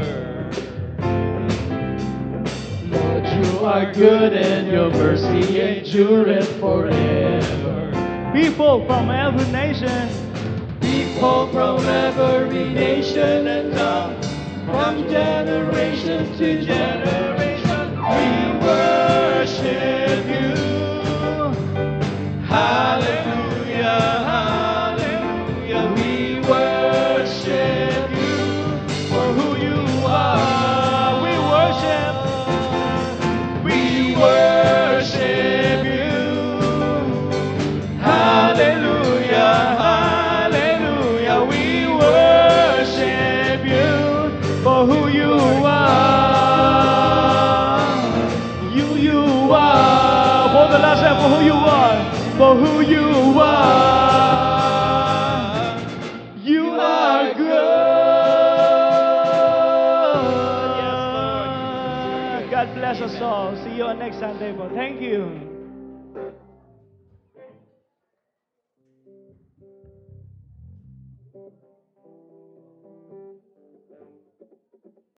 Lord, you are good and your mercy endureth forever. People from every nation, People from every nation and tongue, from generation to generation, we worship you. Hallelujah. For who you are, for who you are. You are good. Yes, Lord. God bless us all. See you on next Sunday. Thank you.